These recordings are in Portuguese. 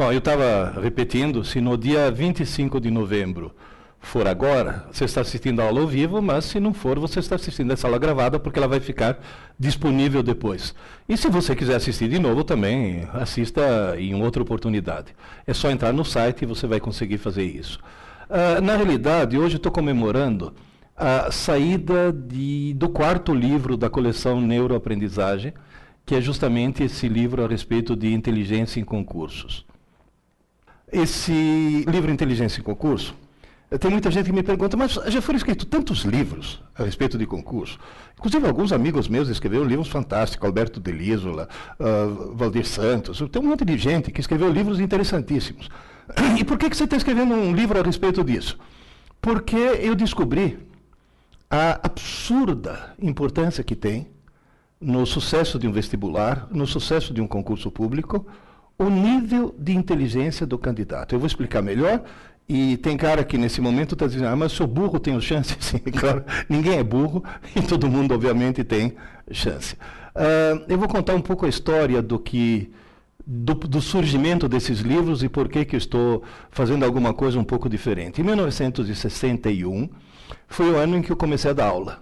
Bom, eu estava repetindo, se no dia 25 de novembro for agora, você está assistindo a aula ao vivo, mas se não for, você está assistindo essa aula gravada, porque ela vai ficar disponível depois. E se você quiser assistir de novo também, assista em outra oportunidade. É só entrar no site e você vai conseguir fazer isso. Na realidade, hoje eu estou comemorando a saída do quarto livro da coleção Neuroaprendizagem, que é justamente esse livro a respeito de inteligência em concursos. Esse livro Inteligência em Concurso, tem muita gente que me pergunta, mas já foram escritos tantos livros a respeito de concurso. Inclusive, alguns amigos meus escreveram livros fantásticos, Alberto de Lísola, Valdir Santos. Tem um monte de gente que escreveu livros interessantíssimos. E por que você está escrevendo um livro a respeito disso? Porque eu descobri a absurda importância que tem no sucesso de um vestibular, no sucesso de um concurso público, o nível de inteligência do candidato. Eu vou explicar melhor, e tem cara que nesse momento está dizendo, mas sou burro, tenho chance? Sim, claro, ninguém é burro, e todo mundo, obviamente, tem chance. Eu vou contar um pouco a história do surgimento desses livros e por que eu estou fazendo alguma coisa um pouco diferente. Em 1961, foi o ano em que eu comecei a dar aula.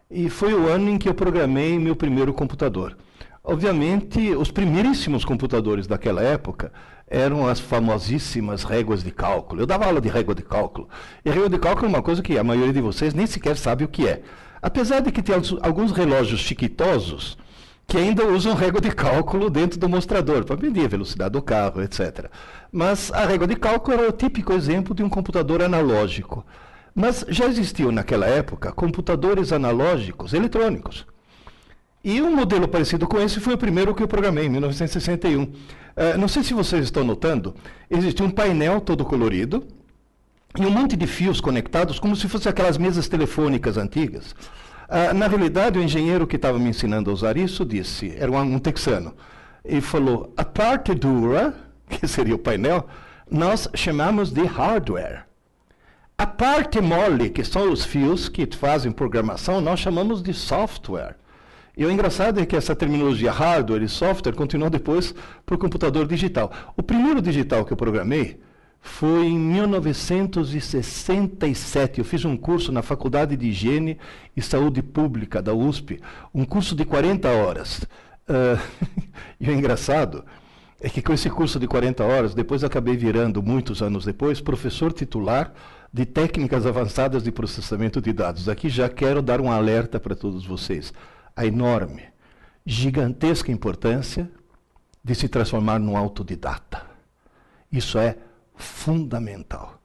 E foi o ano em que eu programei meu primeiro computador. Obviamente, os primeiríssimos computadores daquela época eram as famosíssimas réguas de cálculo. Eu dava aula de régua de cálculo. E a régua de cálculo é uma coisa que a maioria de vocês nem sequer sabe o que é. Apesar de que tem alguns relógios chiquitosos que ainda usam régua de cálculo dentro do mostrador, para medir a velocidade do carro, etc. Mas a régua de cálculo era o típico exemplo de um computador analógico. Mas já existiam naquela época computadores analógicos eletrônicos. E um modelo parecido com esse foi o primeiro que eu programei, em 1961. Não sei se vocês estão notando, existia um painel todo colorido e um monte de fios conectados, como se fossem aquelas mesas telefônicas antigas. Na realidade, o engenheiro que estava me ensinando a usar isso disse, era um texano, e falou, a parte dura, que seria o painel, nós chamamos de hardware. A parte mole, que são os fios que fazem programação, nós chamamos de software. E o engraçado é que essa terminologia hardware e software continuou depois para o computador digital. O primeiro digital que eu programei foi em 1967. Eu fiz um curso na Faculdade de Higiene e Saúde Pública da USP, um curso de 40 horas. E o engraçado é que com esse curso de 40 horas, depois eu acabei virando, muitos anos depois, professor titular de técnicas avançadas de processamento de dados. Aqui já quero dar um alerta para todos vocês. A enorme, gigantesca importância de se transformar num autodidata. Isso é fundamental.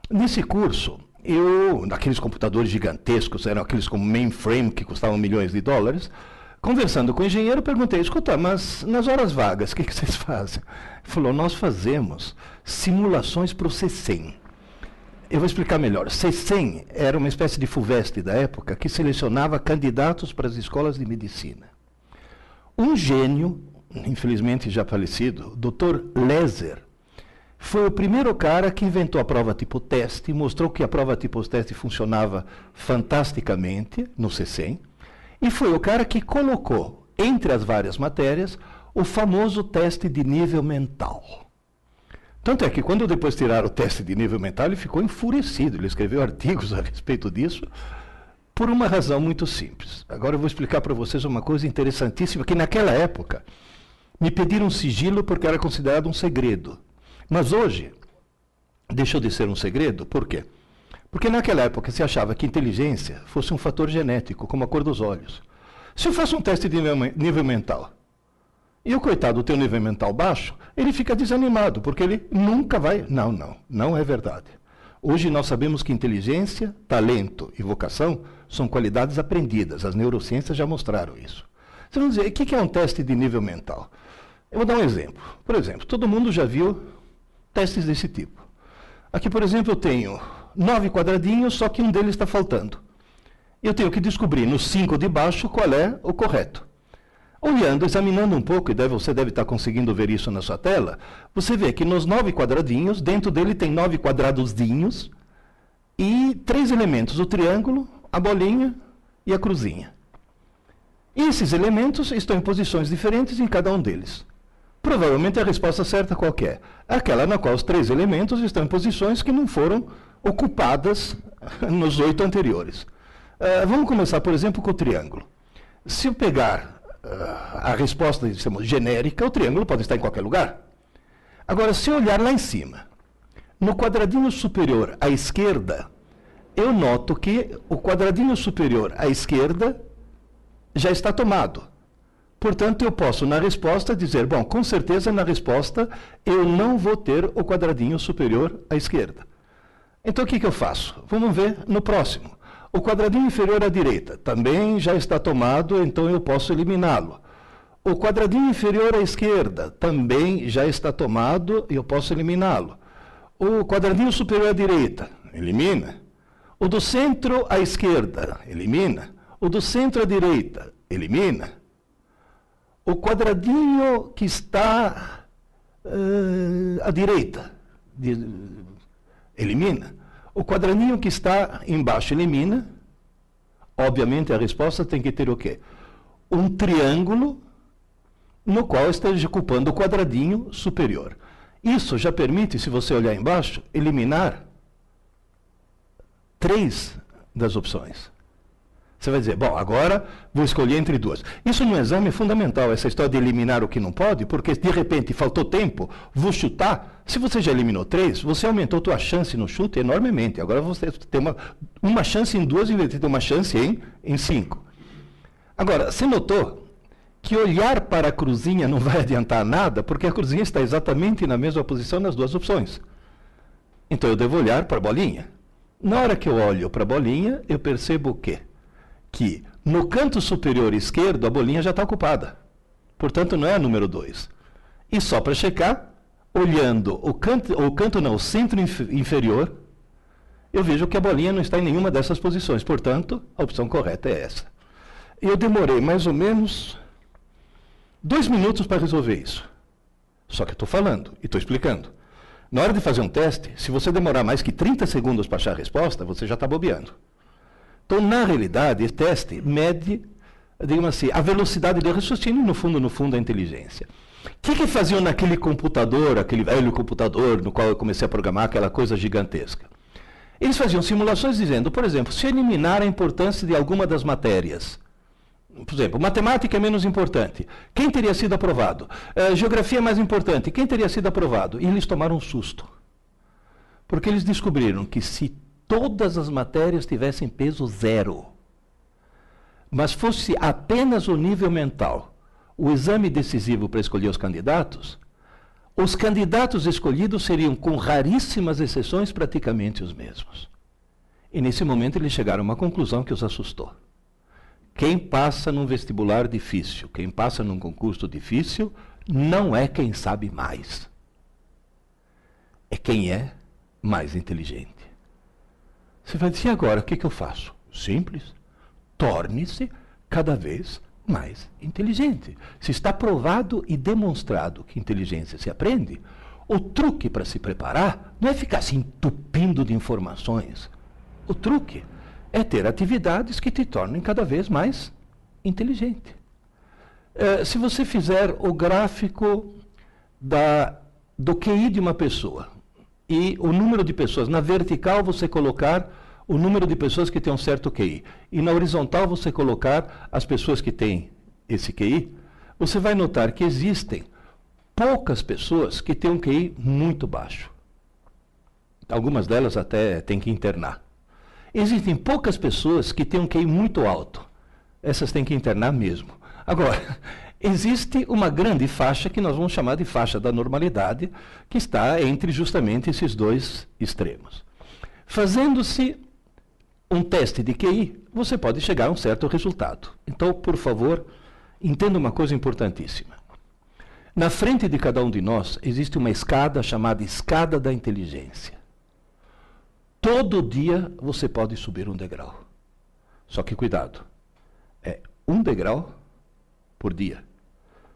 Nesse curso, naqueles computadores gigantescos, eram aqueles como mainframe, que custavam milhões de dólares, conversando com o engenheiro, perguntei, escuta, mas nas horas vagas, o que vocês fazem? Ele falou, nós fazemos simulações para o C100. Eu vou explicar melhor. C100 era uma espécie de FUVEST da época que selecionava candidatos para as escolas de medicina. Um gênio, infelizmente já falecido, Dr. Leser, foi o primeiro cara que inventou a prova tipo teste, mostrou que a prova tipo teste funcionava fantasticamente no C100, e foi o cara que colocou, entre as várias matérias, o famoso teste de nível mental. Tanto é que quando depois tiraram o teste de nível mental, ele ficou enfurecido. Ele escreveu artigos a respeito disso, por uma razão muito simples. Agora eu vou explicar para vocês uma coisa interessantíssima, que naquela época me pediram sigilo porque era considerado um segredo. Mas hoje, deixou de ser um segredo, por quê? Porque naquela época se achava que inteligência fosse um fator genético, como a cor dos olhos. Se eu faço um teste de nível mental, e o coitado tem um nível mental baixo, ele fica desanimado, porque ele nunca vai... Não é verdade. Hoje nós sabemos que inteligência, talento e vocação são qualidades aprendidas. As neurociências já mostraram isso. Você vai dizer, o que é um teste de nível mental? Eu vou dar um exemplo. Por exemplo, todo mundo já viu testes desse tipo. Aqui, por exemplo, eu tenho 9 quadradinhos, só que um deles está faltando. Eu tenho que descobrir nos 5 de baixo qual é o correto. Olhando, examinando um pouco, e você deve estar conseguindo ver isso na sua tela, você vê que nos 9 quadradinhos, dentro dele tem 9 quadradozinhos e 3 elementos, o triângulo, a bolinha e a cruzinha. E esses elementos estão em posições diferentes em cada um deles. Provavelmente a resposta certa qual que é? Aquela na qual os 3 elementos estão em posições que não foram ocupadas nos 8 anteriores. Vamos começar, por exemplo, com o triângulo. Se eu pegar a resposta genérica, o triângulo pode estar em qualquer lugar. Agora, se eu olhar lá em cima, no quadradinho superior à esquerda, eu noto que o quadradinho superior à esquerda já está tomado. Portanto, eu posso, na resposta, dizer, bom, com certeza, na resposta, eu não vou ter o quadradinho superior à esquerda. Então, o que eu faço? Vamos ver no próximo. O quadradinho inferior à direita também já está tomado, então eu posso eliminá-lo. O quadradinho inferior à esquerda também já está tomado, e eu posso eliminá-lo. O quadradinho superior à direita, elimina. O do centro à esquerda, elimina. O do centro à direita, elimina. O quadradinho que está à direita, elimina. O quadradinho que está embaixo, elimina. Obviamente, a resposta tem que ter o quê? Um triângulo no qual esteja ocupando o quadradinho superior. Isso já permite, se você olhar embaixo, eliminar 3 das opções. Você vai dizer, bom, agora vou escolher entre 2. Isso no exame é fundamental, essa história de eliminar o que não pode, porque de repente faltou tempo, vou chutar. Se você já eliminou 3, você aumentou a tua chance no chute enormemente. Agora você tem uma chance em 2 em vez de ter uma chance em 5. Agora, você notou que olhar para a cruzinha não vai adiantar nada, porque a cruzinha está exatamente na mesma posição nas 2 opções. Então eu devo olhar para a bolinha. Na hora que eu olho para a bolinha, eu percebo o quê? Que no canto superior esquerdo a bolinha já está ocupada. Portanto, não é a número 2. E só para checar, olhando o centro inferior, eu vejo que a bolinha não está em nenhuma dessas posições. Portanto, a opção correta é essa. Eu demorei mais ou menos 2 minutos para resolver isso. Só que eu estou falando e estou explicando. Na hora de fazer um teste, se você demorar mais que 30 segundos para achar a resposta, você já está bobeando. Então, na realidade, esse teste mede, digamos assim, a velocidade de raciocínio e, no fundo, a inteligência. O que faziam naquele computador, aquele velho computador no qual eu comecei a programar aquela coisa gigantesca? Eles faziam simulações dizendo, por exemplo, se eliminar a importância de alguma das matérias. Por exemplo, matemática é menos importante. Quem teria sido aprovado? Geografia é mais importante. Quem teria sido aprovado? E eles tomaram um susto. Porque eles descobriram que se todas as matérias tivessem peso 0, mas fosse apenas o nível mental, o exame decisivo para escolher os candidatos escolhidos seriam, com raríssimas exceções, praticamente os mesmos. E nesse momento eles chegaram a uma conclusão que os assustou. Quem passa num vestibular difícil, quem passa num concurso difícil, não é quem sabe mais. É quem é mais inteligente. Você vai dizer, agora, o que eu faço? Simples. Torne-se cada vez mais inteligente. Se está provado e demonstrado que inteligência se aprende, o truque para se preparar não é ficar se entupindo de informações. O truque é ter atividades que te tornem cada vez mais inteligente. Se você fizer o gráfico do QI de uma pessoa, e o número de pessoas, na vertical você colocar o número de pessoas que têm um certo QI, e na horizontal você colocar as pessoas que têm esse QI, você vai notar que existem poucas pessoas que têm um QI muito baixo. Algumas delas até têm que internar. Existem poucas pessoas que têm um QI muito alto. Essas têm que internar mesmo. Agora, existe uma grande faixa que nós vamos chamar de faixa da normalidade, que está entre justamente esses 2 extremos. Fazendo-se um teste de QI, você pode chegar a um certo resultado. Então, por favor, entenda uma coisa importantíssima. Na frente de cada um de nós existe uma escada chamada escada da inteligência. Todo dia você pode subir um degrau. Só que cuidado, é 1 degrau por dia.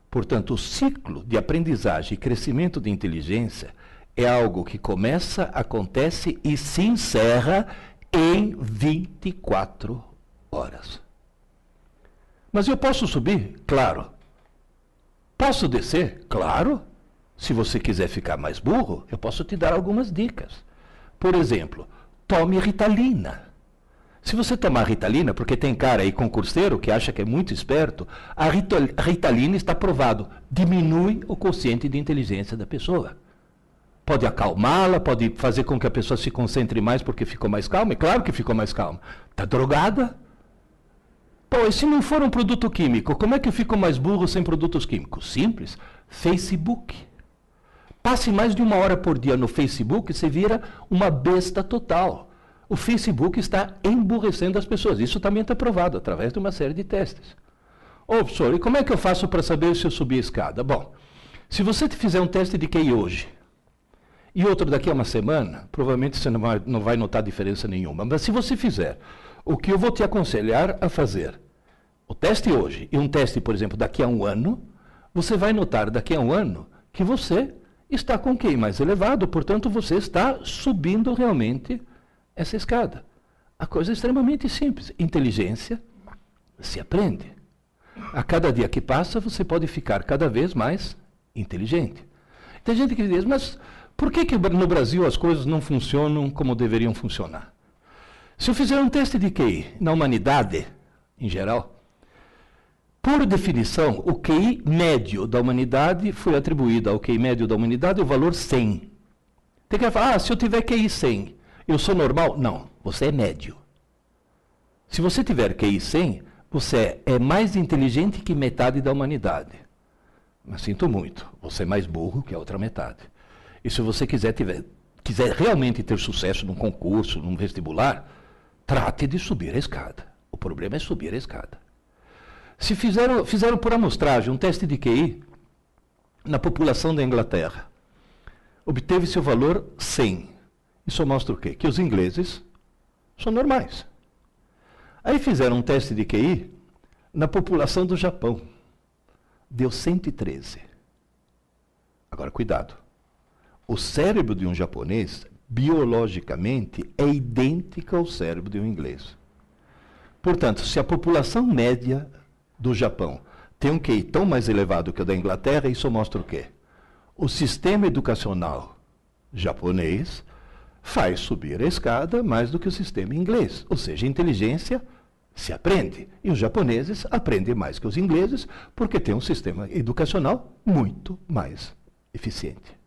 Portanto, o ciclo de aprendizagem e crescimento de inteligência é algo que começa, acontece e se encerra em 24 horas. Mas eu posso subir? Claro. Posso descer? Claro. Se você quiser ficar mais burro, eu posso te dar algumas dicas. Por exemplo, tome Ritalina. Se você tomar Ritalina, porque tem cara aí concurseiro que acha que é muito esperto, a Ritalina está provado, diminui o quociente de inteligência da pessoa. Pode acalmá-la, pode fazer com que a pessoa se concentre mais porque ficou mais calma. É claro que ficou mais calma. Está drogada? Pô, e se não for um produto químico, como é que eu fico mais burro sem produtos químicos? Simples. Facebook. Passe mais de 1 hora por dia no Facebook, você vira uma besta total. O Facebook está emburrecendo as pessoas. Isso também está provado através de uma série de testes. Ô, professor, e como é que eu faço para saber se eu subi a escada? Bom, se você fizer um teste de QI hoje e outro daqui a uma semana, provavelmente você não vai notar diferença nenhuma. Mas se você fizer o que eu vou te aconselhar a fazer, o teste hoje e um teste, por exemplo, daqui a 1 ano, você vai notar daqui a 1 ano que você está com QI mais elevado, portanto, você está subindo realmente essa escada. A coisa é extremamente simples. Inteligência se aprende. A cada dia que passa, você pode ficar cada vez mais inteligente. Tem gente que diz, mas por que no Brasil as coisas não funcionam como deveriam funcionar? Se eu fizer um teste de QI na humanidade, em geral, por definição, o QI médio da humanidade foi atribuído ao QI médio da humanidade o valor 100. Tem que falar, se eu tiver QI 100, eu sou normal? Não, você é médio. Se você tiver QI 100, você é mais inteligente que metade da humanidade. Mas sinto muito, você é mais burro que a outra metade. E se você quiser realmente ter sucesso num concurso, num vestibular, trate de subir a escada. O problema é subir a escada. Se fizeram por amostragem um teste de QI na população da Inglaterra, obteve seu valor 100. Isso mostra o quê? Que os ingleses são normais. Aí fizeram um teste de QI na população do Japão. Deu 113. Agora, cuidado. O cérebro de um japonês, biologicamente, é idêntico ao cérebro de um inglês. Portanto, se a população média do Japão tem um QI tão mais elevado que o da Inglaterra, isso mostra o quê? O sistema educacional japonês faz subir a escada mais do que o sistema inglês. Ou seja, a inteligência se aprende. E os japoneses aprendem mais que os ingleses porque têm um sistema educacional muito mais eficiente.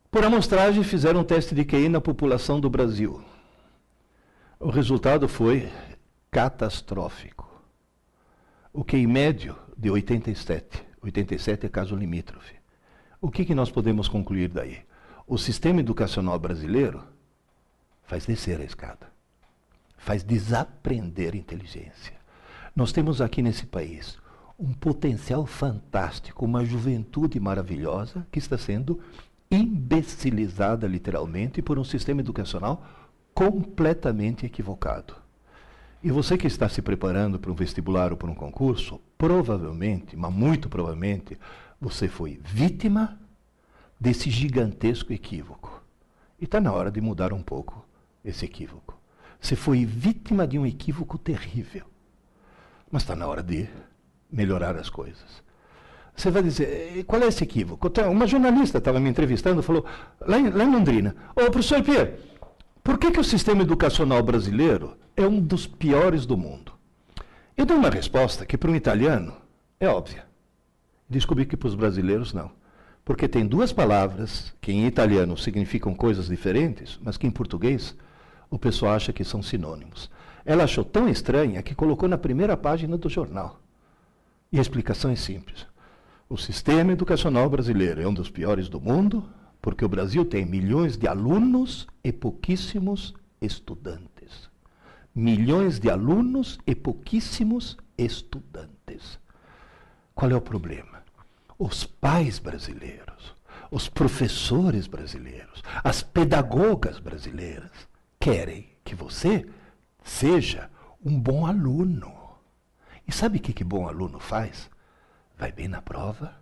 Por amostragem, fizeram um teste de QI na população do Brasil. O resultado foi catastrófico. O QI médio de 87. 87 é caso limítrofe. O que nós podemos concluir daí? O sistema educacional brasileiro faz descer a escada. Faz desaprender inteligência. Nós temos aqui nesse país um potencial fantástico, uma juventude maravilhosa que está sendo imbecilizada literalmente por um sistema educacional completamente equivocado. E você que está se preparando para um vestibular ou para um concurso, provavelmente, mas muito provavelmente, você foi vítima desse gigantesco equívoco. E está na hora de mudar um pouco esse equívoco. Você foi vítima de um equívoco terrível. Mas está na hora de melhorar as coisas. Você vai dizer, qual é esse equívoco? Uma jornalista estava me entrevistando e falou, lá em Londrina, ô professor Pierre, por que o sistema educacional brasileiro é um dos piores do mundo? Eu dei uma resposta que para um italiano é óbvia. Descobri que para os brasileiros não. Porque tem duas palavras que em italiano significam coisas diferentes, mas que em português o pessoal acha que são sinônimos. Ela achou tão estranha que colocou na primeira página do jornal. E a explicação é simples. O sistema educacional brasileiro é um dos piores do mundo, porque o Brasil tem milhões de alunos e pouquíssimos estudantes. Milhões de alunos e pouquíssimos estudantes. Qual é o problema? Os pais brasileiros, os professores brasileiros, as pedagogas brasileiras querem que você seja um bom aluno. E sabe o que bom aluno faz? Vai bem na prova,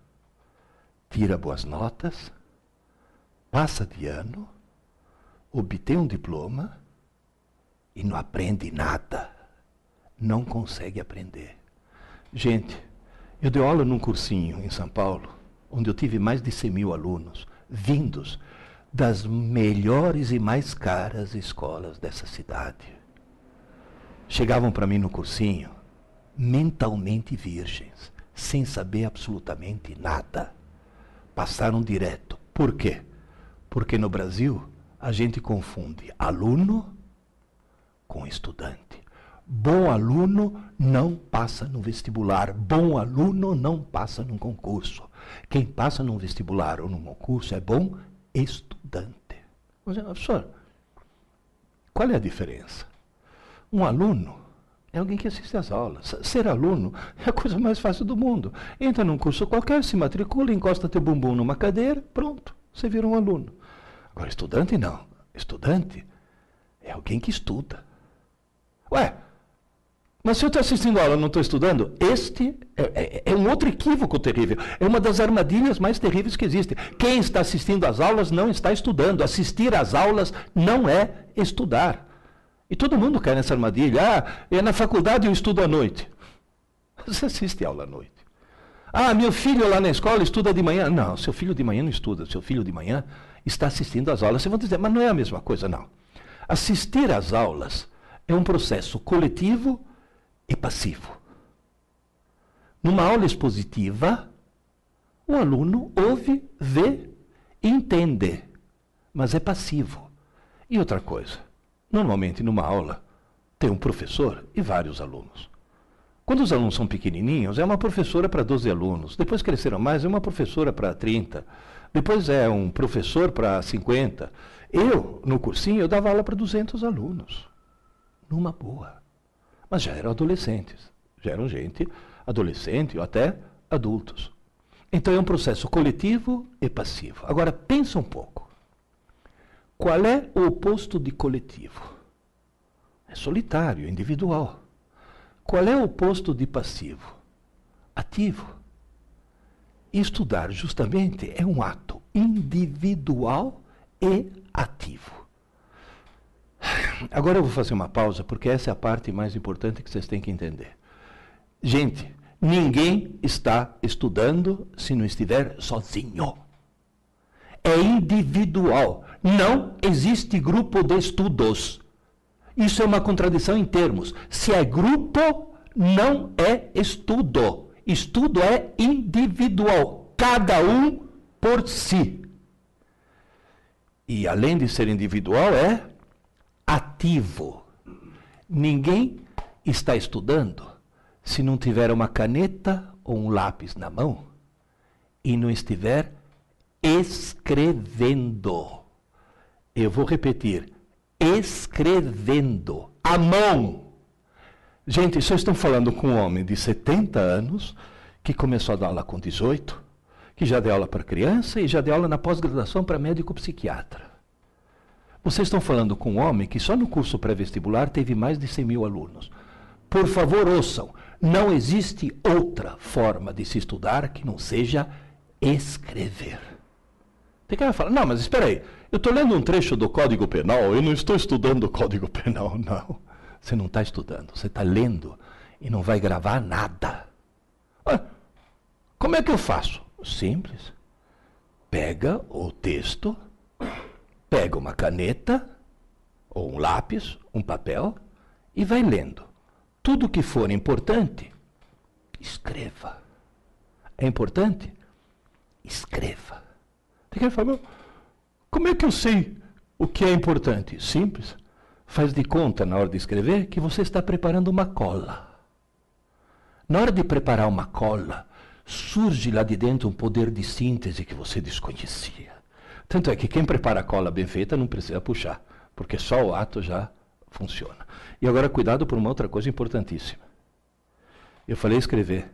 tira boas notas, passa de ano, obtém um diploma e não aprende nada. Não consegue aprender. Gente, Eu dei aula num cursinho em São Paulo, onde eu tive mais de 100.000 alunos, vindos das melhores e mais caras escolas dessa cidade. Chegavam para mim no cursinho, mentalmente virgens, sem saber absolutamente nada. Passaram direto. Por quê? Porque no Brasil a gente confunde aluno com estudante. Bom aluno não passa no vestibular. Bom aluno não passa num concurso. Quem passa num vestibular ou num concurso é bom estudante. Mas, professor, qual é a diferença? Um aluno é alguém que assiste às aulas. Ser aluno é a coisa mais fácil do mundo. Entra num curso qualquer, se matricula, encosta teu bumbum numa cadeira, pronto, você vira um aluno. Agora, estudante não. Estudante é alguém que estuda. Ué, mas se eu estou assistindo a aula e não estou estudando, este é um outro equívoco terrível. É uma das armadilhas mais terríveis que existe. Quem está assistindo às aulas não está estudando. Assistir às aulas não é estudar. E todo mundo cai nessa armadilha. Ah, na faculdade eu estudo à noite. Você assiste aula à noite. Ah, meu filho lá na escola estuda de manhã. Não, seu filho de manhã não estuda. Seu filho de manhã está assistindo às aulas. Vocês vão dizer, mas não é a mesma coisa, não. Assistir às aulas é um processo coletivo e passivo. Numa aula expositiva, o aluno ouve, vê e entende, mas é passivo. E outra coisa, normalmente numa aula tem um professor e vários alunos. Quando os alunos são pequenininhos, é uma professora para 12 alunos. Depois cresceram mais, é uma professora para 30. Depois é um professor para 50. Eu, no cursinho, eu dava aula para 200 alunos. Numa boa. Mas já eram adolescentes. Já eram gente adolescente ou até adultos. Então é um processo coletivo e passivo. Agora, pensa um pouco. Qual é o oposto de coletivo? É solitário, individual. Qual é o oposto de passivo? Ativo. Estudar, justamente, é um ato individual e ativo. Agora eu vou fazer uma pausa, porque essa é a parte mais importante que vocês têm que entender. Gente, ninguém está estudando se não estiver sozinho. É individual. Não existe grupo de estudos. Isso é uma contradição em termos. Se é grupo, não é estudo. Estudo é individual. Cada um por si. E além de ser individual, é ativo. Ninguém está estudando se não tiver uma caneta ou um lápis na mão e não estiver escrevendo. Eu vou repetir. Escrevendo. À mão. Gente, vocês estão falando com um homem de 70 anos que começou a dar aula com 18, que já deu aula para criança e já deu aula na pós-graduação para médico psiquiatra. Vocês estão falando com um homem que só no curso pré-vestibular teve mais de 100.000 alunos. Por favor, ouçam. Não existe outra forma de se estudar que não seja escrever. Tem cara que fala, não, mas espera aí, eu estou lendo um trecho do Código Penal, eu não estou estudando o Código Penal, não. Você não está estudando, você está lendo e não vai gravar nada. Como é que eu faço? Simples. Pega o texto, pega uma caneta, ou um lápis, um papel, e vai lendo. Tudo que for importante, escreva. É importante? Escreva. Tem que falar, como é que eu sei o que é importante? Simples. Faz de conta, na hora de escrever, que você está preparando uma cola. Na hora de preparar uma cola, surge lá de dentro um poder de síntese que você desconhecia. Tanto é que quem prepara a cola bem feita não precisa puxar, porque só o ato já funciona. E agora, cuidado por uma outra coisa importantíssima. Eu falei escrever,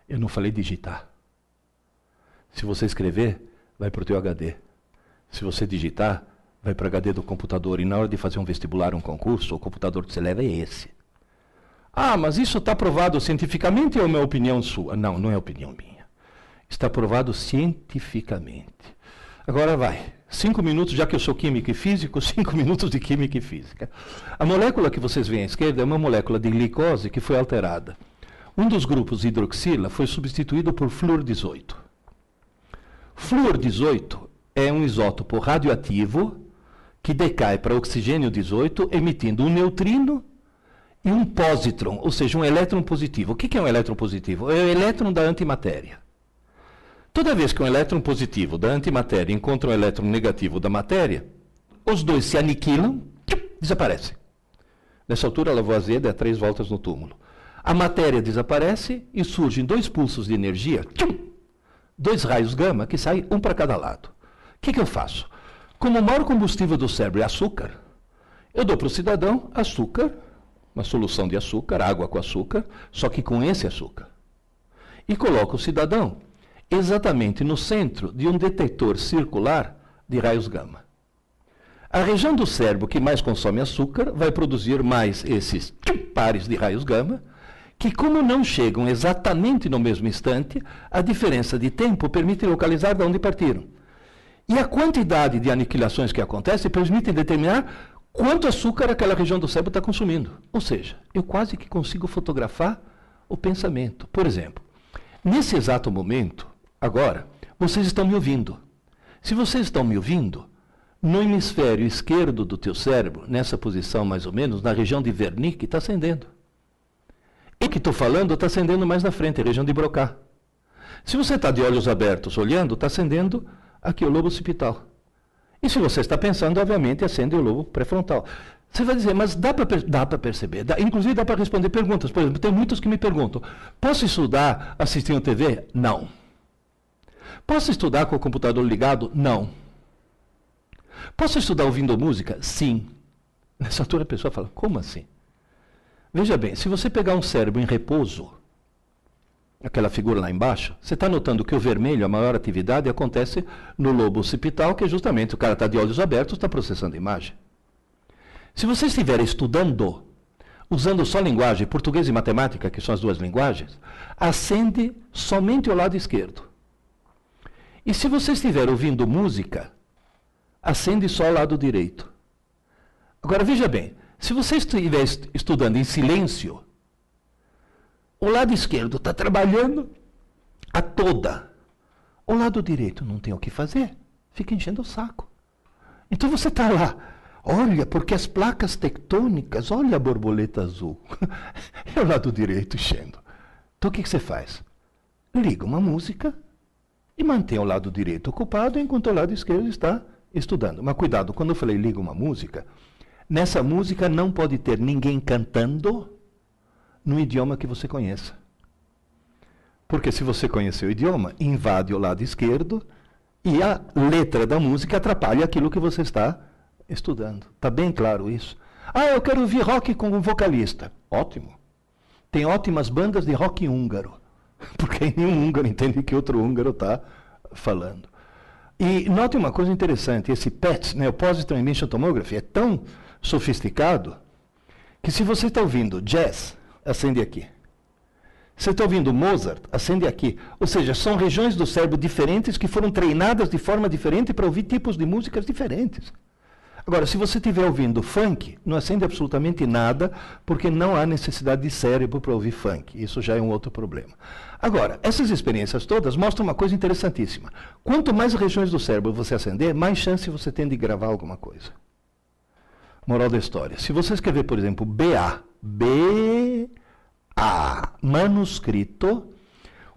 eu não falei digitar. Se você escrever, vai para o teu HD. Se você digitar, vai para o HD do computador. E na hora de fazer um vestibular, um concurso, o computador que você leva é esse. Ah, mas isso está provado cientificamente ou é uma opinião sua? Não, não é opinião minha. Está provado cientificamente. Agora vai. 5 minutos, já que eu sou químico e físico, 5 minutos de química e física. A molécula que vocês veem à esquerda é uma molécula de glicose que foi alterada. Um dos grupos hidroxila foi substituído por flúor 18. Flúor 18 é um isótopo radioativo que decai para oxigênio 18, emitindo um neutrino e um pósitron, ou seja, um elétron positivo. O que é um elétron positivo? É o elétron da antimatéria. Toda vez que um elétron positivo da antimatéria encontra um elétron negativo da matéria, os dois se aniquilam, desaparecem. Nessa altura, a Lavoisier dá 3 voltas no túmulo. A matéria desaparece e surgem 2 pulsos de energia, 2 raios gama que saem um para cada lado. O que eu faço? Como o maior combustível do cérebro é açúcar, eu dou para o cidadão açúcar, uma solução de açúcar, água com açúcar, só que com esse açúcar. E coloco o cidadão exatamente no centro de um detector circular de raios gama. A região do cérebro que mais consome açúcar vai produzir mais esses pares de raios gama, que como não chegam exatamente no mesmo instante, a diferença de tempo permite localizar de onde partiram. E a quantidade de aniquilações que acontecem permite determinar quanto açúcar aquela região do cérebro está consumindo. Ou seja, eu quase que consigo fotografar o pensamento. Por exemplo, nesse exato momento, agora, vocês estão me ouvindo. Se vocês estão me ouvindo, no hemisfério esquerdo do teu cérebro, nessa posição mais ou menos, na região de Wernicke, está acendendo. O que estou falando está acendendo mais na frente, a região de Broca. Se você está de olhos abertos olhando, está acendendo aqui o lobo occipital. E se você está pensando, obviamente, acende o lobo pré-frontal. Você vai dizer, mas dá para perceber, inclusive dá para responder perguntas. Por exemplo, tem muitos que me perguntam, posso estudar assistindo TV? Não. Posso estudar com o computador ligado? Não. Posso estudar ouvindo música? Sim. Nessa altura a pessoa fala, como assim? Veja bem, se você pegar um cérebro em repouso, aquela figura lá embaixo, você está notando que o vermelho, a maior atividade, acontece no lobo occipital, que é justamente o cara está de olhos abertos, está processando a imagem. Se você estiver estudando, usando só linguagem, português e matemática, que são as 2 linguagens, acende somente o lado esquerdo. E se você estiver ouvindo música, acende só o lado direito. Agora, veja bem, se você estiver estudando em silêncio, o lado esquerdo está trabalhando a toda. O lado direito não tem o que fazer, fica enchendo o saco. Então você está lá, olha, porque as placas tectônicas, olha a borboleta azul. É o lado direito enchendo. Então o que você faz? Liga uma música e mantém o lado direito ocupado enquanto o lado esquerdo está estudando. Mas cuidado, quando eu falei liga uma música, nessa música não pode ter ninguém cantando no idioma que você conheça. Porque se você conhecer o idioma, invade o lado esquerdo e a letra da música atrapalha aquilo que você está estudando. Está bem claro isso? Ah, eu quero ouvir rock com um vocalista. Ótimo. Tem ótimas bandas de rock húngaro. Porque nenhum húngaro entende que outro húngaro está falando. E note uma coisa interessante, esse PET, né, o Positron Emission Tomography, é tão sofisticado que se você está ouvindo jazz, acende aqui. Se você está ouvindo Mozart, acende aqui. Ou seja, são regiões do cérebro diferentes que foram treinadas de forma diferente para ouvir tipos de músicas diferentes. Agora, se você estiver ouvindo funk, não acende absolutamente nada, porque não há necessidade de cérebro para ouvir funk. Isso já é um outro problema. Agora, essas experiências todas mostram uma coisa interessantíssima. Quanto mais regiões do cérebro você acender, mais chance você tem de gravar alguma coisa. Moral da história. Se você escrever, por exemplo, BA, manuscrito,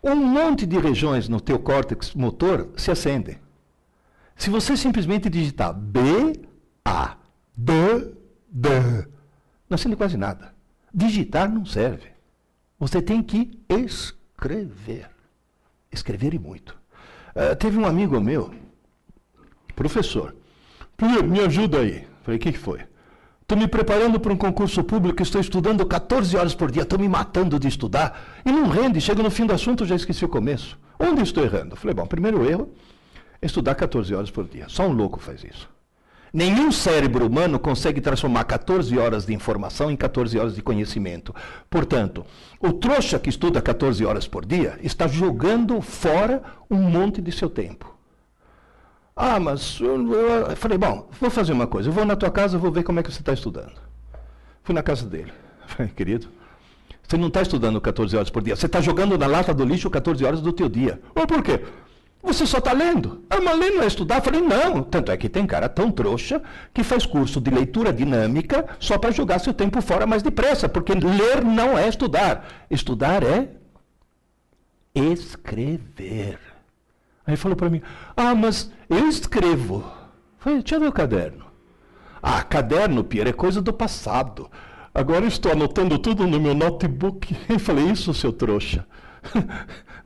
um monte de regiões no teu córtex motor se acendem. Se você simplesmente digitar não acende quase nada. Digitar não serve. Você tem que escrever. Escrever e muito. Teve um amigo meu, professor. Me ajuda aí. Falei, o que foi? Estou me preparando para um concurso público, estou estudando 14 horas por dia, estou me matando de estudar, e não rende, chega no fim do assunto, já esqueci o começo. Onde estou errando? Falei, bom, primeiro erro é estudar 14 horas por dia. Só um louco faz isso. Nenhum cérebro humano consegue transformar 14 horas de informação em 14 horas de conhecimento. Portanto, o trouxa que estuda 14 horas por dia está jogando fora um monte de seu tempo. Ah, mas eu falei, bom, vou fazer uma coisa, eu vou na tua casa, vou ver como é que você está estudando. Fui na casa dele. Falei, querido, você Você não está estudando 14 horas por dia. Você está jogando na lata do lixo 14 horas do teu dia. Ou por quê? Você só está lendo. Ah, mas ler não é estudar? Eu falei, não. Tanto é que tem cara tão trouxa que faz curso de leitura dinâmica só para jogar seu tempo fora mais depressa. Porque ler não é estudar. Estudar é escrever. Aí falou para mim, ah, mas eu escrevo. Eu falei, deixa eu ver o caderno. Ah, caderno, Pierre, é coisa do passado. Agora eu estou anotando tudo no meu notebook. Eu falei, isso, seu trouxa.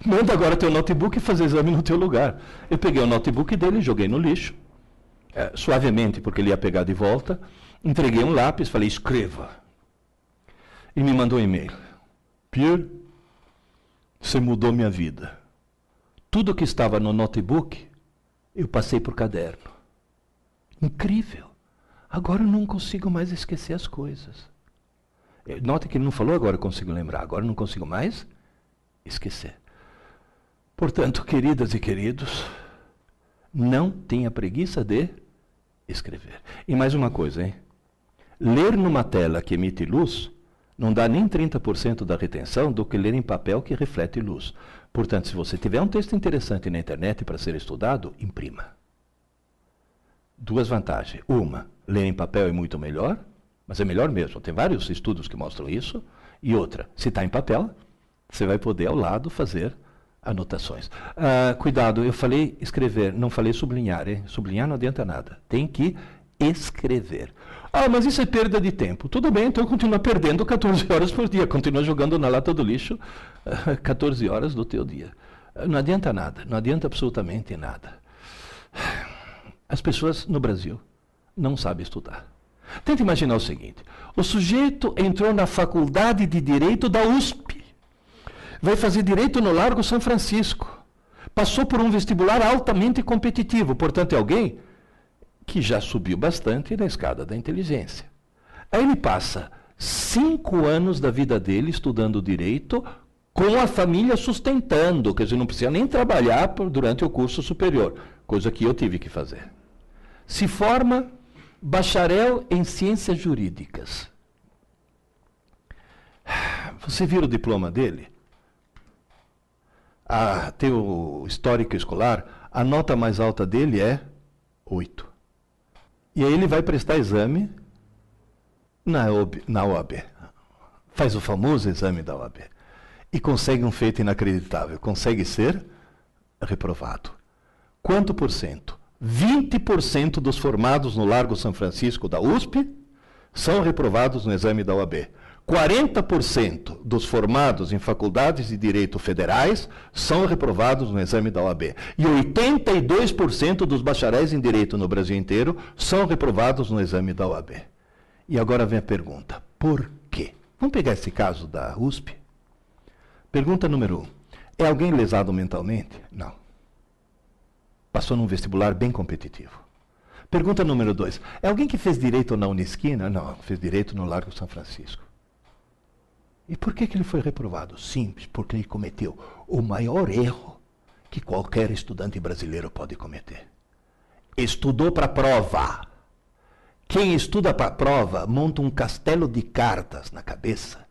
Manda agora teu notebook e fazer exame no teu lugar. Eu peguei o notebook dele, joguei no lixo, suavemente, porque ele ia pegar de volta. Entreguei um lápis, falei, escreva. E me mandou um e-mail. Pierre, você mudou minha vida. Tudo que estava no notebook, eu passei por caderno. Incrível. Agora eu não consigo mais esquecer as coisas. Note que ele não falou agora eu consigo lembrar, agora eu não consigo mais esquecer. Portanto, queridas e queridos, não tenha preguiça de escrever. E mais uma coisa, hein? Ler numa tela que emite luz não dá nem 30% da retenção do que ler em papel que reflete luz. Portanto, se você tiver um texto interessante na internet para ser estudado, imprima. Duas vantagens. Uma, ler em papel é muito melhor, mas é melhor mesmo. Tem vários estudos que mostram isso. E outra, se está em papel, você vai poder ao lado fazer anotações. Cuidado, eu falei escrever, não falei sublinhar. Hein? Sublinhar não adianta nada. Tem que escrever. Ah, mas isso é perda de tempo. Tudo bem, então continua perdendo 14 horas por dia. Continua jogando na lata do lixo 14 horas do teu dia. Não adianta nada, não adianta absolutamente nada. As pessoas no Brasil não sabem estudar. Tenta imaginar o seguinte, o sujeito entrou na faculdade de Direito da USP, vai fazer Direito no Largo São Francisco, passou por um vestibular altamente competitivo, portanto é alguém que já subiu bastante na escada da inteligência. Aí ele passa 5 anos da vida dele estudando Direito, com a família sustentando, quer dizer, não precisa nem trabalhar durante o curso superior, coisa que eu tive que fazer. Se forma bacharel em Ciências Jurídicas. Você vira o diploma dele? Tem o histórico escolar, a nota mais alta dele é 8. E aí ele vai prestar exame na OAB. Faz o famoso exame da OAB. E consegue um feito inacreditável. Consegue ser reprovado. Quanto por cento? 20% dos formados no Largo São Francisco da USP são reprovados no exame da OAB. 40% dos formados em faculdades de direito federais são reprovados no exame da OAB. E 82% dos bacharéis em direito no Brasil inteiro são reprovados no exame da OAB. E agora vem a pergunta, por quê? Vamos pegar esse caso da USP? Pergunta número 1. É alguém lesado mentalmente? Não. Passou num vestibular bem competitivo. Pergunta número 2. É alguém que fez direito na Unisquina? Não, fez direito no Largo São Francisco. E por que ele foi reprovado? Simples, porque ele cometeu o maior erro que qualquer estudante brasileiro pode cometer. Estudou para a prova. Quem estuda para a prova monta um castelo de cartas na cabeça,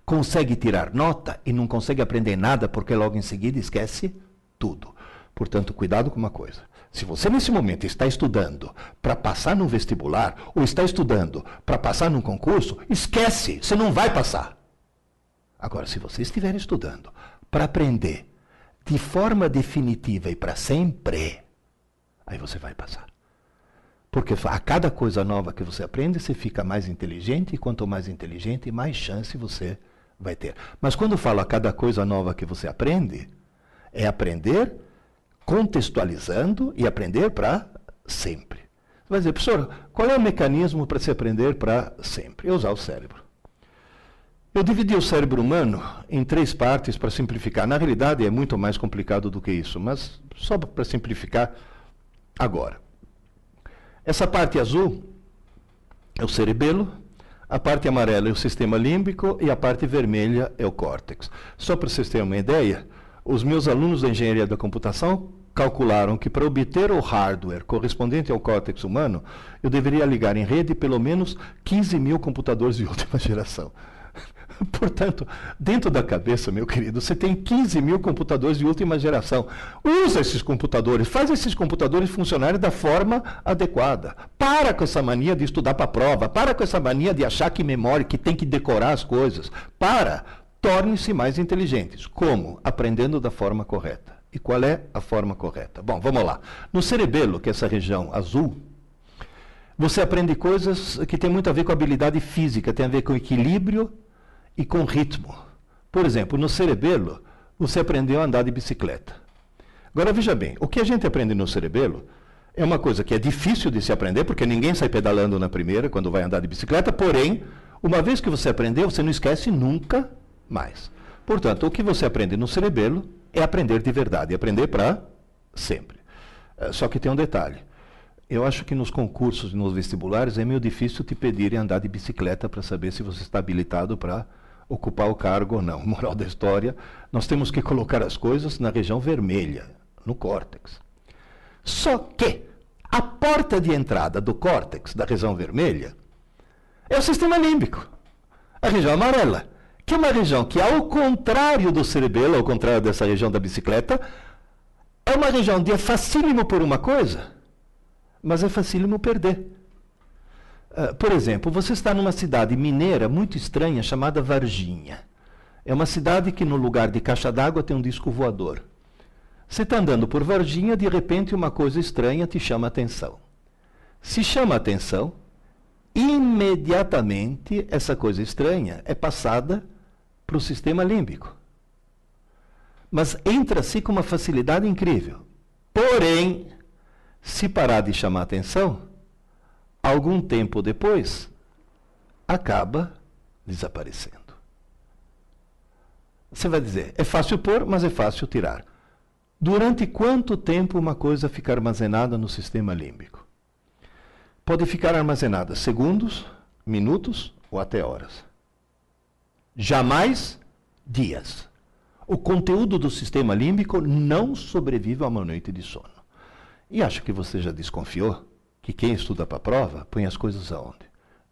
consegue tirar nota e não consegue aprender nada porque logo em seguida esquece tudo. Portanto, cuidado com uma coisa. Se você nesse momento está estudando para passar num vestibular ou está estudando para passar num concurso, esquece, você não vai passar. Agora, se você estiver estudando para aprender de forma definitiva e para sempre, aí você vai passar. Porque a cada coisa nova que você aprende, você fica mais inteligente, e quanto mais inteligente, mais chance você vai ter. Mas quando eu falo a cada coisa nova que você aprende, é aprender contextualizando e aprender para sempre. Você vai dizer, professor, qual é o mecanismo para se aprender para sempre? É usar o cérebro. Eu dividi o cérebro humano em 3 partes para simplificar. Na realidade é muito mais complicado do que isso, mas só para simplificar agora. Essa parte azul é o cerebelo, a parte amarela é o sistema límbico e a parte vermelha é o córtex. Só para vocês terem uma ideia, os meus alunos da engenharia da computação calcularam que para obter o hardware correspondente ao córtex humano, eu deveria ligar em rede pelo menos 15 mil computadores de última geração. Portanto, dentro da cabeça, meu querido, você tem 15 mil computadores de última geração. Usa esses computadores, faz esses computadores funcionarem da forma adequada. Para com essa mania de estudar para a prova, para com essa mania de achar que memória, que tem que decorar as coisas. Torne-se mais inteligentes. Como? Aprendendo da forma correta. E qual é a forma correta? Bom, vamos lá. No cerebelo, que é essa região azul, você aprende coisas que têm muito a ver com habilidade física, tem a ver com equilíbrio e com ritmo. Por exemplo, no cerebelo, você aprendeu a andar de bicicleta. Agora, veja bem, o que a gente aprende no cerebelo é uma coisa que é difícil de se aprender, porque ninguém sai pedalando na primeira quando vai andar de bicicleta, porém, uma vez que você aprendeu, você não esquece nunca mais. Portanto, o que você aprende no cerebelo é aprender de verdade, aprender para sempre. Só que tem um detalhe. Eu acho que nos concursos e nos vestibulares é meio difícil te pedirem andar de bicicleta para saber se você está habilitado para ocupar o cargo ou não. Moral da história, nós temos que colocar as coisas na região vermelha, no córtex. Só que a porta de entrada do córtex, da região vermelha, é o sistema límbico, a região amarela, que é uma região que, ao contrário do cerebelo, ao contrário dessa região da bicicleta, é uma região onde é facílimo por uma coisa, mas é facílimo perder. Por exemplo, você está numa cidade mineira muito estranha chamada Varginha. É uma cidade que no lugar de caixa d'água tem um disco voador. Você está andando por Varginha, de repente uma coisa estranha te chama a atenção. Se chama a atenção, imediatamente essa coisa estranha é passada para o sistema límbico. Mas entra-se com uma facilidade incrível. Porém, se parar de chamar a atenção, algum tempo depois, acaba desaparecendo. Você vai dizer, é fácil pôr, mas é fácil tirar. Durante quanto tempo uma coisa fica armazenada no sistema límbico? Pode ficar armazenada segundos, minutos ou até horas. Jamais dias. O conteúdo do sistema límbico não sobrevive a uma noite de sono. E acho que você já desconfiou que quem estuda para a prova põe as coisas aonde?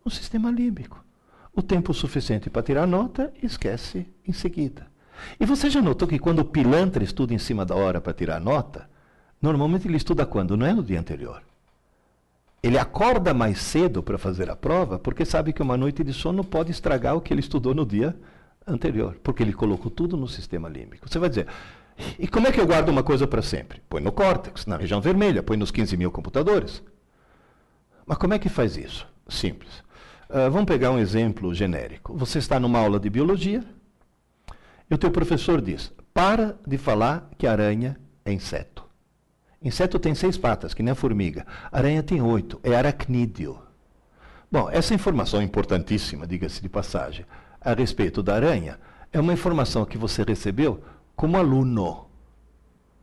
No sistema límbico. O tempo suficiente para tirar nota, esquece em seguida. E você já notou que quando o pilantra estuda em cima da hora para tirar nota, normalmente ele estuda quando? Não é no dia anterior. Ele acorda mais cedo para fazer a prova, porque sabe que uma noite de sono pode estragar o que ele estudou no dia anterior, porque ele colocou tudo no sistema límbico. Você vai dizer, e como é que eu guardo uma coisa para sempre? Põe no córtex, na região vermelha, põe nos 15 mil computadores. Mas como é que faz isso? Simples. Vamos pegar um exemplo genérico. Você está numa aula de biologia e o teu professor diz, para de falar que aranha é inseto. Inseto tem 6 patas, que nem a formiga. Aranha tem 8, é aracnídeo. Bom, essa informação importantíssima, diga-se de passagem, a respeito da aranha, é uma informação que você recebeu como aluno,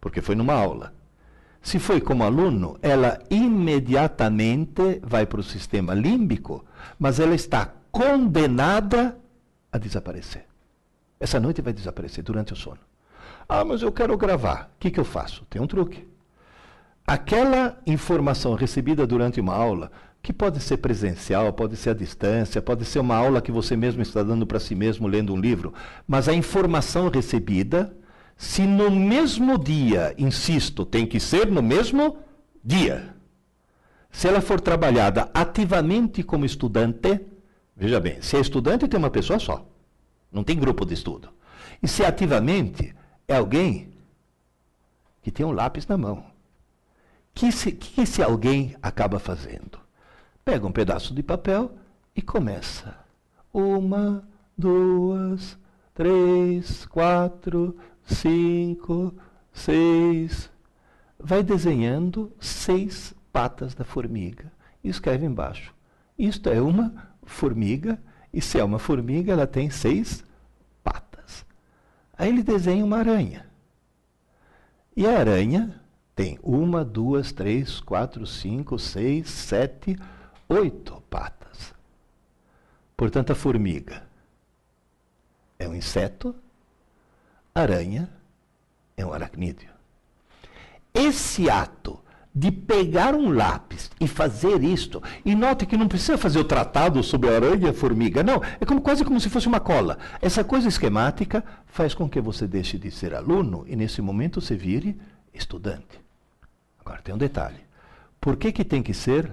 porque foi numa aula. Se foi como aluno, ela imediatamente vai para o sistema límbico, mas ela está condenada a desaparecer. Essa noite vai desaparecer durante o sono. Ah, mas eu quero gravar. O que eu faço? Tem um truque. Aquela informação recebida durante uma aula, que pode ser presencial, pode ser à distância, pode ser uma aula que você mesmo está dando para si mesmo, lendo um livro, mas a informação recebida, se no mesmo dia, insisto, tem que ser no mesmo dia. Se ela for trabalhada ativamente como estudante, veja bem, se é estudante tem uma pessoa só, não tem grupo de estudo. E se ativamente é alguém que tem um lápis na mão. O que esse alguém acaba fazendo? Pega um pedaço de papel e começa. 1, 2, 3, 4, 5, 6. Vai desenhando 6 patas da formiga e escreve embaixo. Isto é uma formiga, e se é uma formiga, ela tem 6 patas. Aí ele desenha uma aranha. E a aranha tem 1, 2, 3, 4, 5, 6, 7, 8 patas. Portanto, a formiga é um inseto, a aranha é um aracnídeo. Esse ato de pegar um lápis e fazer isto, e note que não precisa fazer o tratado sobre a aranha e a formiga, não, é quase como se fosse uma cola. Essa coisa esquemática faz com que você deixe de ser aluno e nesse momento você vire estudante. Agora tem um detalhe, por que tem que ser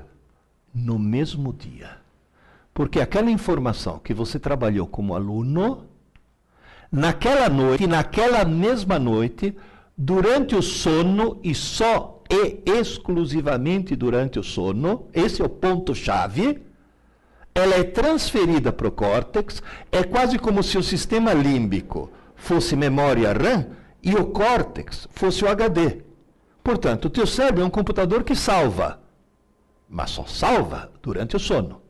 no mesmo dia? Porque aquela informação que você trabalhou como aluno, naquela noite, naquela mesma noite, durante o sono e só e exclusivamente durante o sono, esse é o ponto-chave, ela é transferida para o córtex, é quase como se o sistema límbico fosse memória RAM e o córtex fosse o HD. Portanto, o teu cérebro é um computador que salva, mas só salva durante o sono.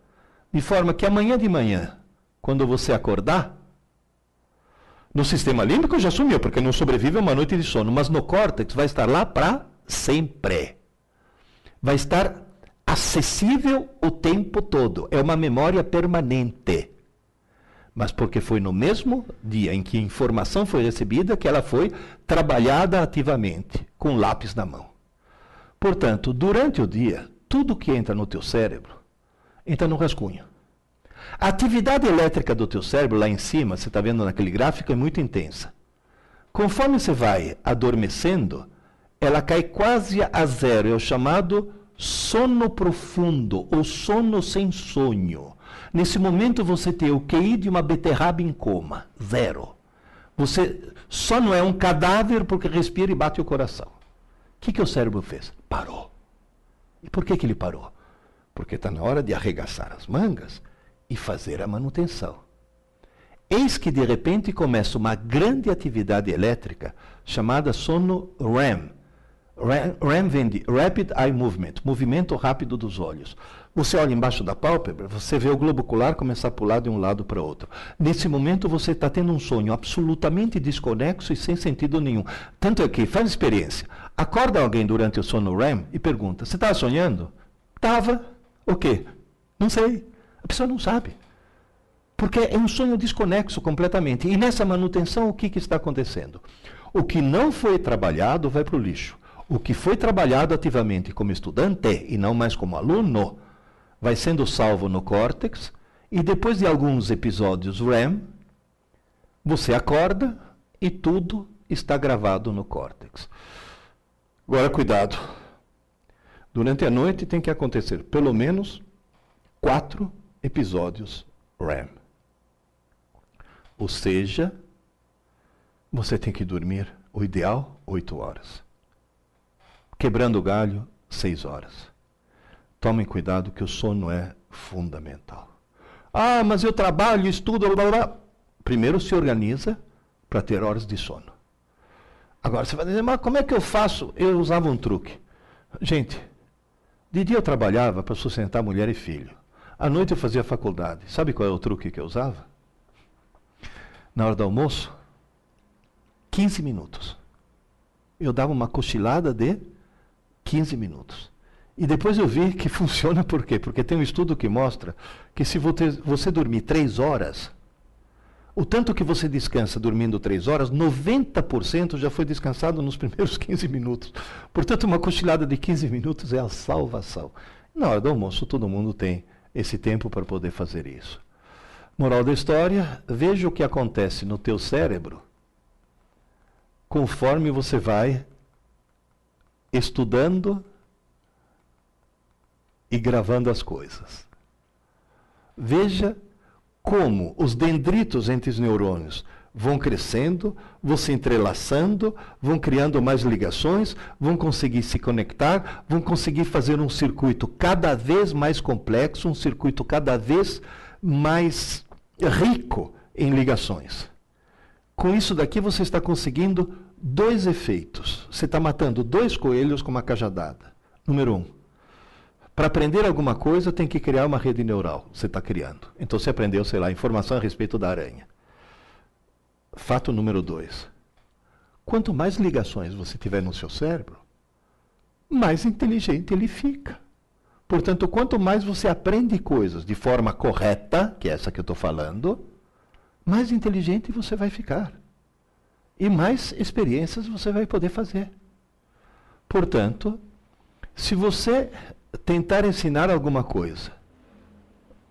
De forma que amanhã de manhã, quando você acordar, no sistema límbico já sumiu, porque não sobrevive a uma noite de sono, mas no córtex vai estar lá para sempre. Vai estar acessível o tempo todo. É uma memória permanente. Mas porque foi no mesmo dia em que a informação foi recebida que ela foi trabalhada ativamente, com lápis na mão. Portanto, durante o dia, tudo que entra no teu cérebro, entra no rascunho. A atividade elétrica do teu cérebro, lá em cima, você está vendo naquele gráfico, é muito intensa. Conforme você vai adormecendo, ela cai quase a zero, é o chamado sono profundo, ou sono sem sonho. Nesse momento você tem o QI de uma beterraba em coma, zero. Você só não é um cadáver porque respira e bate o coração. O que o cérebro fez? Parou. E por que ele parou? Porque está na hora de arregaçar as mangas e fazer a manutenção. Eis que de repente começa uma grande atividade elétrica chamada sono REM. REM vem de Rapid Eye Movement, movimento rápido dos olhos. Você olha embaixo da pálpebra, você vê o globo ocular começar a pular de um lado para o outro. Nesse momento você está tendo um sonho absolutamente desconexo e sem sentido nenhum. Tanto é que, faz experiência, acorda alguém durante o sono REM e pergunta, você estava sonhando? Estava. O quê? Não sei. A pessoa não sabe. Porque é um sonho desconexo completamente. E nessa manutenção, o que está acontecendo? O que não foi trabalhado vai para o lixo. O que foi trabalhado ativamente como estudante e não mais como aluno, vai sendo salvo no córtex e depois de alguns episódios REM, você acorda e tudo está gravado no córtex. Agora, cuidado. Durante a noite tem que acontecer pelo menos 4 episódios REM. Ou seja, você tem que dormir, o ideal, 8 horas. Quebrando o galho, 6 horas. Tomem cuidado que o sono é fundamental. Ah, mas eu trabalho, estudo, blá, blá, blá. Primeiro se organiza para ter horas de sono. Agora você vai dizer, mas como é que eu faço? Eu usava um truque. Gente, de dia eu trabalhava para sustentar mulher e filho. À noite eu fazia faculdade. Sabe qual é o truque que eu usava? Na hora do almoço, 15 minutos. Eu dava uma cochilada de 15 minutos. E depois eu vi que funciona por quê? Porque tem um estudo que mostra que se você dormir 3 horas, o tanto que você descansa dormindo 3 horas, 90% já foi descansado nos primeiros 15 minutos. Portanto, uma cochilada de 15 minutos é a salvação. Na hora do almoço, todo mundo tem esse tempo para poder fazer isso. Moral da história, veja o que acontece no teu cérebro conforme você vai estudando e gravando as coisas. Veja como os dendritos entre os neurônios vão crescendo, vão se entrelaçando, vão criando mais ligações, vão conseguir se conectar, vão conseguir fazer um circuito cada vez mais complexo, um circuito cada vez mais rico em ligações. Com isso daqui você está conseguindo 2 efeitos. Você está matando 2 coelhos com uma cajadada. Número 1. Para aprender alguma coisa, tem que criar uma rede neural. Você está criando. Então você aprendeu, sei lá, informação a respeito da aranha. Fato número 2. Quanto mais ligações você tiver no seu cérebro, mais inteligente ele fica. Portanto, quanto mais você aprende coisas de forma correta, que é essa que eu estou falando, mais inteligente você vai ficar. E mais experiências você vai poder fazer. Portanto, Se você tentar ensinar alguma coisa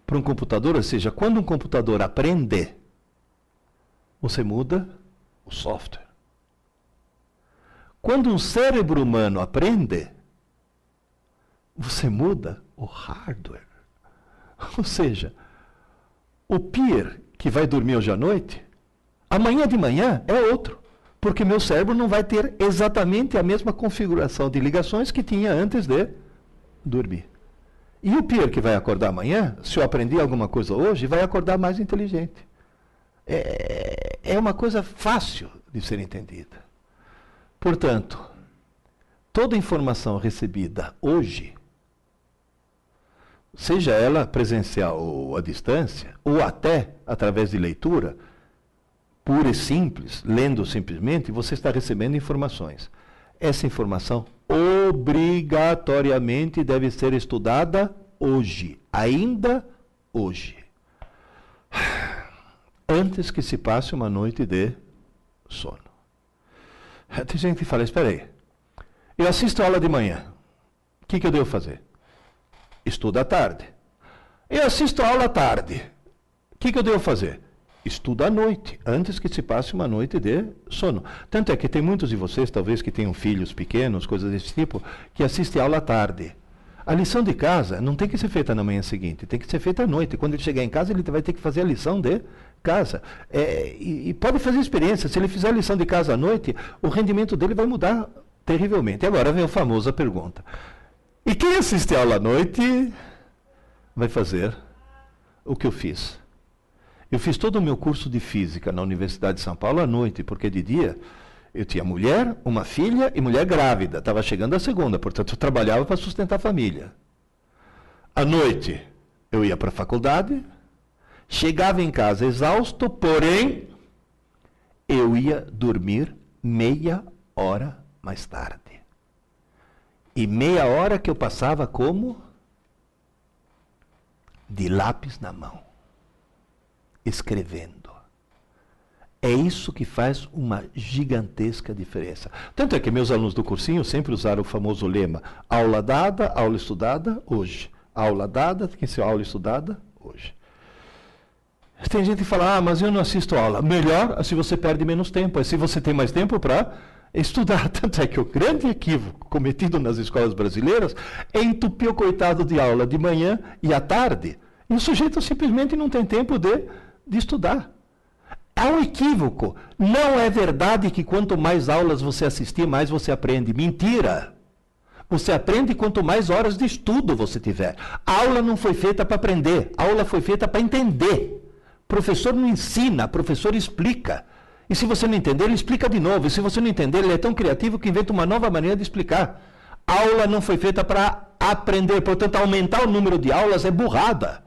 para um computador, ou seja, quando um computador aprende, você muda o software. Quando um cérebro humano aprende, você muda o hardware. Ou seja, o peer que vai dormir hoje à noite, amanhã de manhã é outro, porque meu cérebro não vai ter exatamente a mesma configuração de ligações que tinha antes de dormir. E o peer que vai acordar amanhã, se eu aprendi alguma coisa hoje, vai acordar mais inteligente. É uma coisa fácil de ser entendida. Portanto, toda informação recebida hoje, seja ela presencial ou à distância, ou até através de leitura, pura e simples, lendo simplesmente, você está recebendo informações. Essa informação obrigatoriamente deve ser estudada hoje, ainda hoje. Antes que se passe uma noite de sono. Tem gente que fala, espera aí, eu assisto a aula de manhã, o que eu devo fazer? Estuda à tarde. Eu assisto a aula à tarde, o que eu devo fazer? Estuda à noite, antes que se passe uma noite de sono. Tanto é que tem muitos de vocês, talvez que tenham filhos pequenos, coisas desse tipo, que assistem a aula à tarde. A lição de casa não tem que ser feita na manhã seguinte, tem que ser feita à noite. Quando ele chegar em casa, ele vai ter que fazer a lição de casa. E pode fazer experiência, se ele fizer a lição de casa à noite, o rendimento dele vai mudar terrivelmente. Agora vem a famosa pergunta. E quem assiste a aula à noite vai fazer o que eu fiz? Eu fiz todo o meu curso de física na Universidade de São Paulo à noite, porque de dia eu tinha mulher, uma filha e mulher grávida. Estava chegando a segunda, portanto eu trabalhava para sustentar a família. À noite eu ia para a faculdade, chegava em casa exausto, porém eu ia dormir meia hora mais tarde. E meia hora que eu passava como? De lápis na mão. Escrevendo. É isso que faz uma gigantesca diferença. Tanto é que meus alunos do cursinho sempre usaram o famoso lema: aula dada, aula estudada, hoje. Aula dada, tem que ser aula estudada, hoje. Tem gente que fala, mas eu não assisto aula. Melhor, se você perde menos tempo. É se você tem mais tempo para estudar. Tanto é que o grande equívoco cometido nas escolas brasileiras é entupir o coitado de aula de manhã e à tarde. E o sujeito simplesmente não tem tempo de estudar. Há um equívoco. Não é verdade que quanto mais aulas você assistir, mais você aprende. Mentira! Você aprende quanto mais horas de estudo você tiver. A aula não foi feita para aprender. A aula foi feita para entender. O professor não ensina, o professor explica. E se você não entender, ele explica de novo. E se você não entender, ele é tão criativo que inventa uma nova maneira de explicar. A aula não foi feita para aprender. Portanto, aumentar o número de aulas é burrada.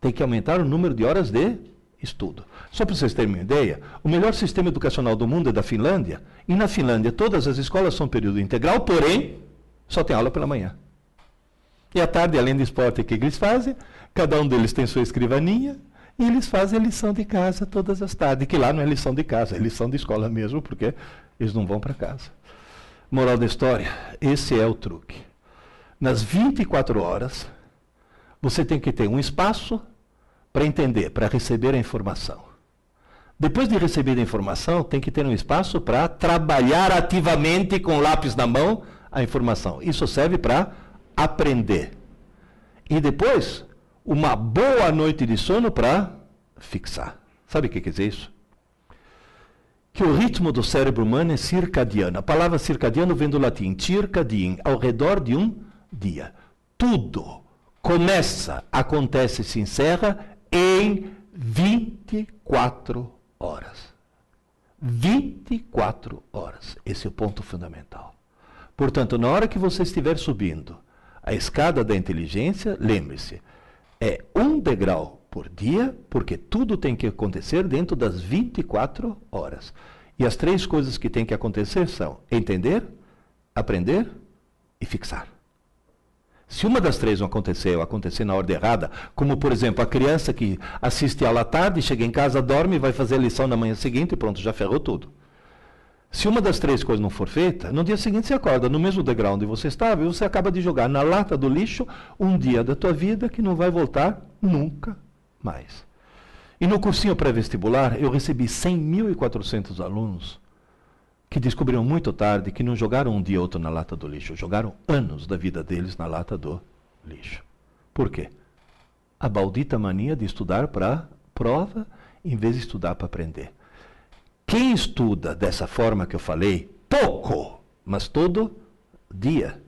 Tem que aumentar o número de horas de estudo. Só para vocês terem uma ideia, o melhor sistema educacional do mundo é da Finlândia, e na Finlândia todas as escolas são período integral, porém, só tem aula pela manhã. E à tarde, além do esporte que eles fazem, cada um deles tem sua escrivaninha, e eles fazem a lição de casa todas as tardes, que lá não é lição de casa, é lição de escola mesmo, porque eles não vão para casa. Moral da história, esse é o truque. Nas 24 horas, você tem que ter um espaço para entender, para receber a informação. Depois de receber a informação, tem que ter um espaço para trabalhar ativamente com lápis na mão a informação. Isso serve para aprender. E depois, uma boa noite de sono para fixar. Sabe o que quer dizer isso? Que o ritmo do cérebro humano é circadiano. A palavra circadiano vem do latim circadien, ao redor de um dia. Tudo começa, acontece e se encerra em 24 horas. 24 horas. Esse é o ponto fundamental. Portanto, na hora que você estiver subindo a escada da inteligência, lembre-se, é um degrau por dia, porque tudo tem que acontecer dentro das 24 horas. E as três coisas que tem que acontecer são entender, aprender e fixar. Se uma das três não acontecer, ou acontecer na ordem errada, como, por exemplo, a criança que assiste aula à tarde, chega em casa, dorme, vai fazer a lição na manhã seguinte e pronto, já ferrou tudo. Se uma das três coisas não for feita, no dia seguinte você acorda no mesmo degrau onde você estava e você acaba de jogar na lata do lixo um dia da tua vida que não vai voltar nunca mais. E no cursinho pré-vestibular, eu recebi 100.400 alunos que descobriram muito tarde que não jogaram um dia ou outro na lata do lixo, jogaram anos da vida deles na lata do lixo. Por quê? A maldita mania de estudar para prova em vez de estudar para aprender. Quem estuda dessa forma que eu falei, pouco, mas todo dia,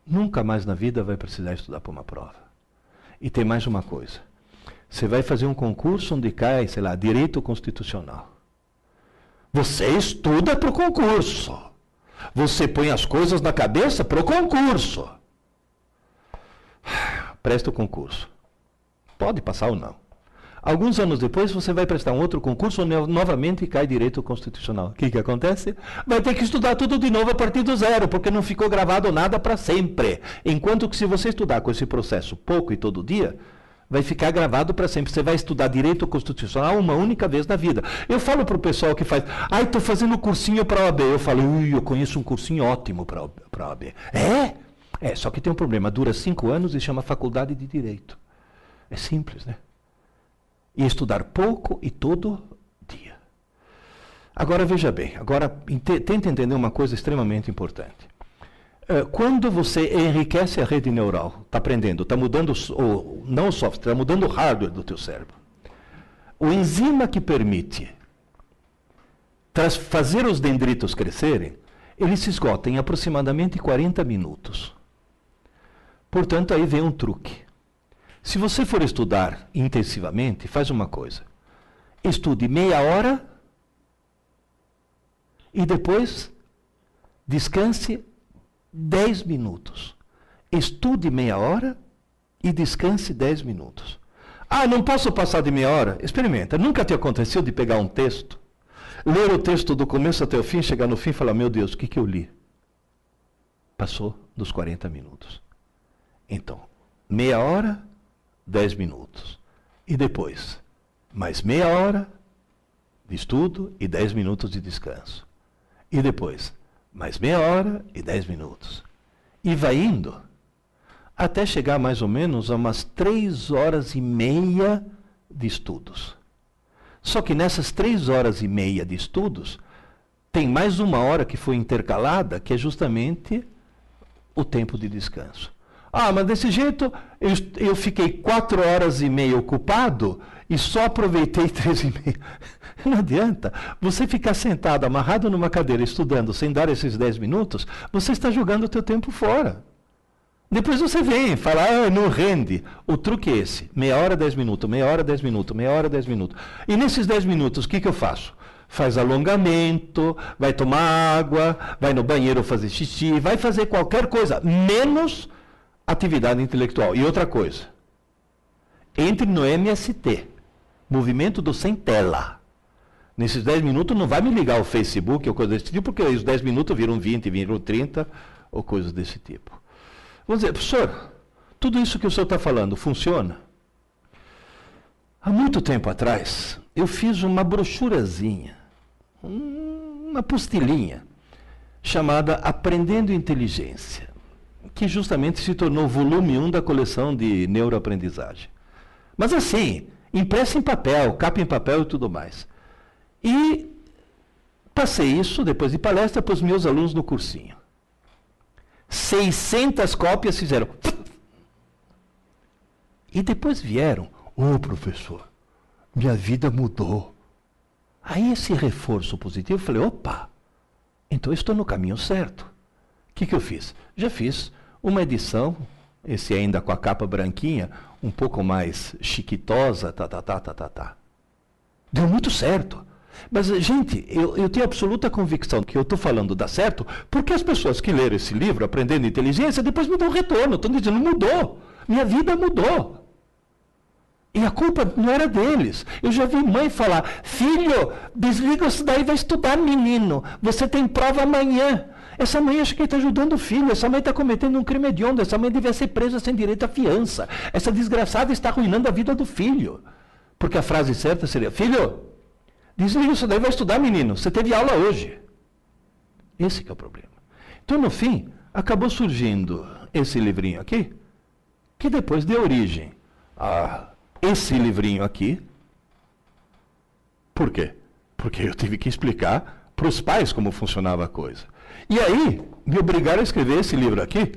nunca mais na vida vai precisar estudar para uma prova. E tem mais uma coisa. Você vai fazer um concurso onde cai, sei lá, direito constitucional. Você estuda para o concurso. Você põe as coisas na cabeça para o concurso. Presta o concurso. Pode passar ou não. Alguns anos depois, você vai prestar um outro concurso onde novamente cai direito constitucional. O que acontece? Vai ter que estudar tudo de novo a partir do zero, porque não ficou gravado nada para sempre. Enquanto que se você estudar com esse processo pouco e todo dia, vai ficar gravado para sempre. Você vai estudar direito constitucional uma única vez na vida. Eu falo para o pessoal que faz, estou fazendo cursinho para a OAB. Eu falo, eu conheço um cursinho ótimo para a OAB. Só que tem um problema, dura 5 anos e chama Faculdade de Direito. É simples, né? E estudar pouco e todo dia. Agora veja bem, tenta entender uma coisa extremamente importante. Quando você enriquece a rede neural, está aprendendo, está mudando, não o software, está mudando o hardware do teu cérebro. O enzima que permite fazer os dendritos crescerem, ele se esgota em aproximadamente 40 minutos. Portanto, aí vem um truque. Se você for estudar intensivamente, faz uma coisa. Estude meia hora e depois descanse 10 minutos. Estude meia hora e descanse 10 minutos. Não posso passar de meia hora? Experimenta. Nunca te aconteceu de pegar um texto, ler o texto do começo até o fim, chegar no fim e falar, meu Deus, o que eu li? Passou dos 40 minutos. Então, meia hora, 10 minutos. E depois, mais meia hora de estudo e 10 minutos de descanso. E depois, mais meia hora e 10 minutos. E vai indo até chegar mais ou menos a umas 3 horas e meia de estudos. Só que nessas 3 horas e meia de estudos, tem mais uma hora que foi intercalada, que é justamente o tempo de descanso. Mas desse jeito eu fiquei 4 horas e meia ocupado e só aproveitei 3 e meia. Não adianta. Você ficar sentado, amarrado numa cadeira, estudando, sem dar esses 10 minutos, você está jogando o teu tempo fora. Depois você vem e fala, não rende. O truque é esse. Meia hora, 10 minutos, meia hora, 10 minutos, meia hora, 10 minutos. E nesses 10 minutos, o que eu faço? Faz alongamento, vai tomar água, vai no banheiro fazer xixi, vai fazer qualquer coisa, menos atividade intelectual. E outra coisa, entre no MST, movimento do sem tela. Nesses 10 minutos não vai me ligar o Facebook ou coisa desse tipo, porque os 10 minutos viram 20, viram 30, ou coisas desse tipo. Vamos dizer, professor, tudo isso que o senhor está falando funciona? Há muito tempo atrás, eu fiz uma brochurazinha, uma apostilinha, chamada Aprendendo Inteligência, que justamente se tornou o volume 1 da coleção de neuroaprendizagem. Mas assim, impressa em papel, capa em papel e tudo mais. E passei isso, depois de palestra, para os meus alunos no cursinho. 600 cópias fizeram. E depois vieram, professor, minha vida mudou. Aí esse reforço positivo, eu falei, opa, então eu estou no caminho certo. O que eu fiz? Já fiz uma edição, esse ainda com a capa branquinha, um pouco mais chiquitosa, Deu muito certo. Mas, gente, eu tenho absoluta convicção que eu estou falando dá certo, porque as pessoas que leram esse livro, Aprendendo Inteligência, depois me dão retorno, estão dizendo, mudou, minha vida mudou. E a culpa não era deles. Eu já vi mãe falar, filho, desliga isso daí e vai estudar, menino, você tem prova amanhã. Essa mãe acha que está ajudando o filho, essa mãe está cometendo um crime hediondo, essa mãe devia ser presa sem direito à fiança. Essa desgraçada está arruinando a vida do filho. Porque a frase certa seria, filho, Desliga isso daí, vai estudar, menino. Você teve aula hoje. Esse que é o problema. Então, no fim, acabou surgindo esse livrinho aqui, que depois deu origem a esse livrinho aqui. Por quê? Porque eu tive que explicar para os pais como funcionava a coisa. E aí, me obrigaram a escrever esse livro aqui,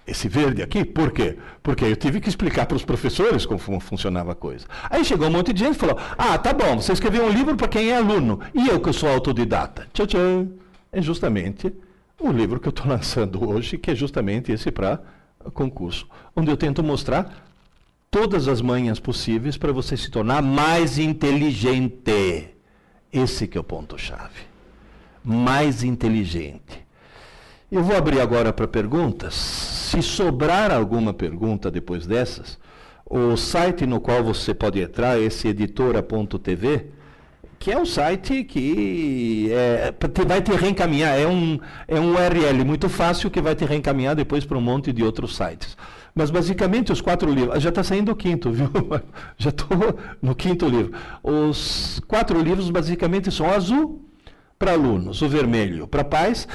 esse verde aqui. Por quê? Porque eu tive que explicar para os professores como funcionava a coisa. Aí chegou um monte de gente e falou, tá bom, você escreveu um livro para quem é aluno, e eu que sou autodidata. Tchau, tchau. É justamente o livro que eu estou lançando hoje, que é justamente esse para concurso, onde eu tento mostrar todas as manhas possíveis para você se tornar mais inteligente. Esse que é o ponto-chave. Mais inteligente. Eu vou abrir agora para perguntas. Se sobrar alguma pergunta depois dessas, o site no qual você pode entrar, esse editora.tv, que é um site que vai te reencaminhar, é um URL muito fácil que vai te reencaminhar depois para um monte de outros sites. Mas basicamente os 4 livros, já está saindo o 5º, viu? Já estou no 5º livro. Os 4 livros basicamente são o azul para alunos, o vermelho para pais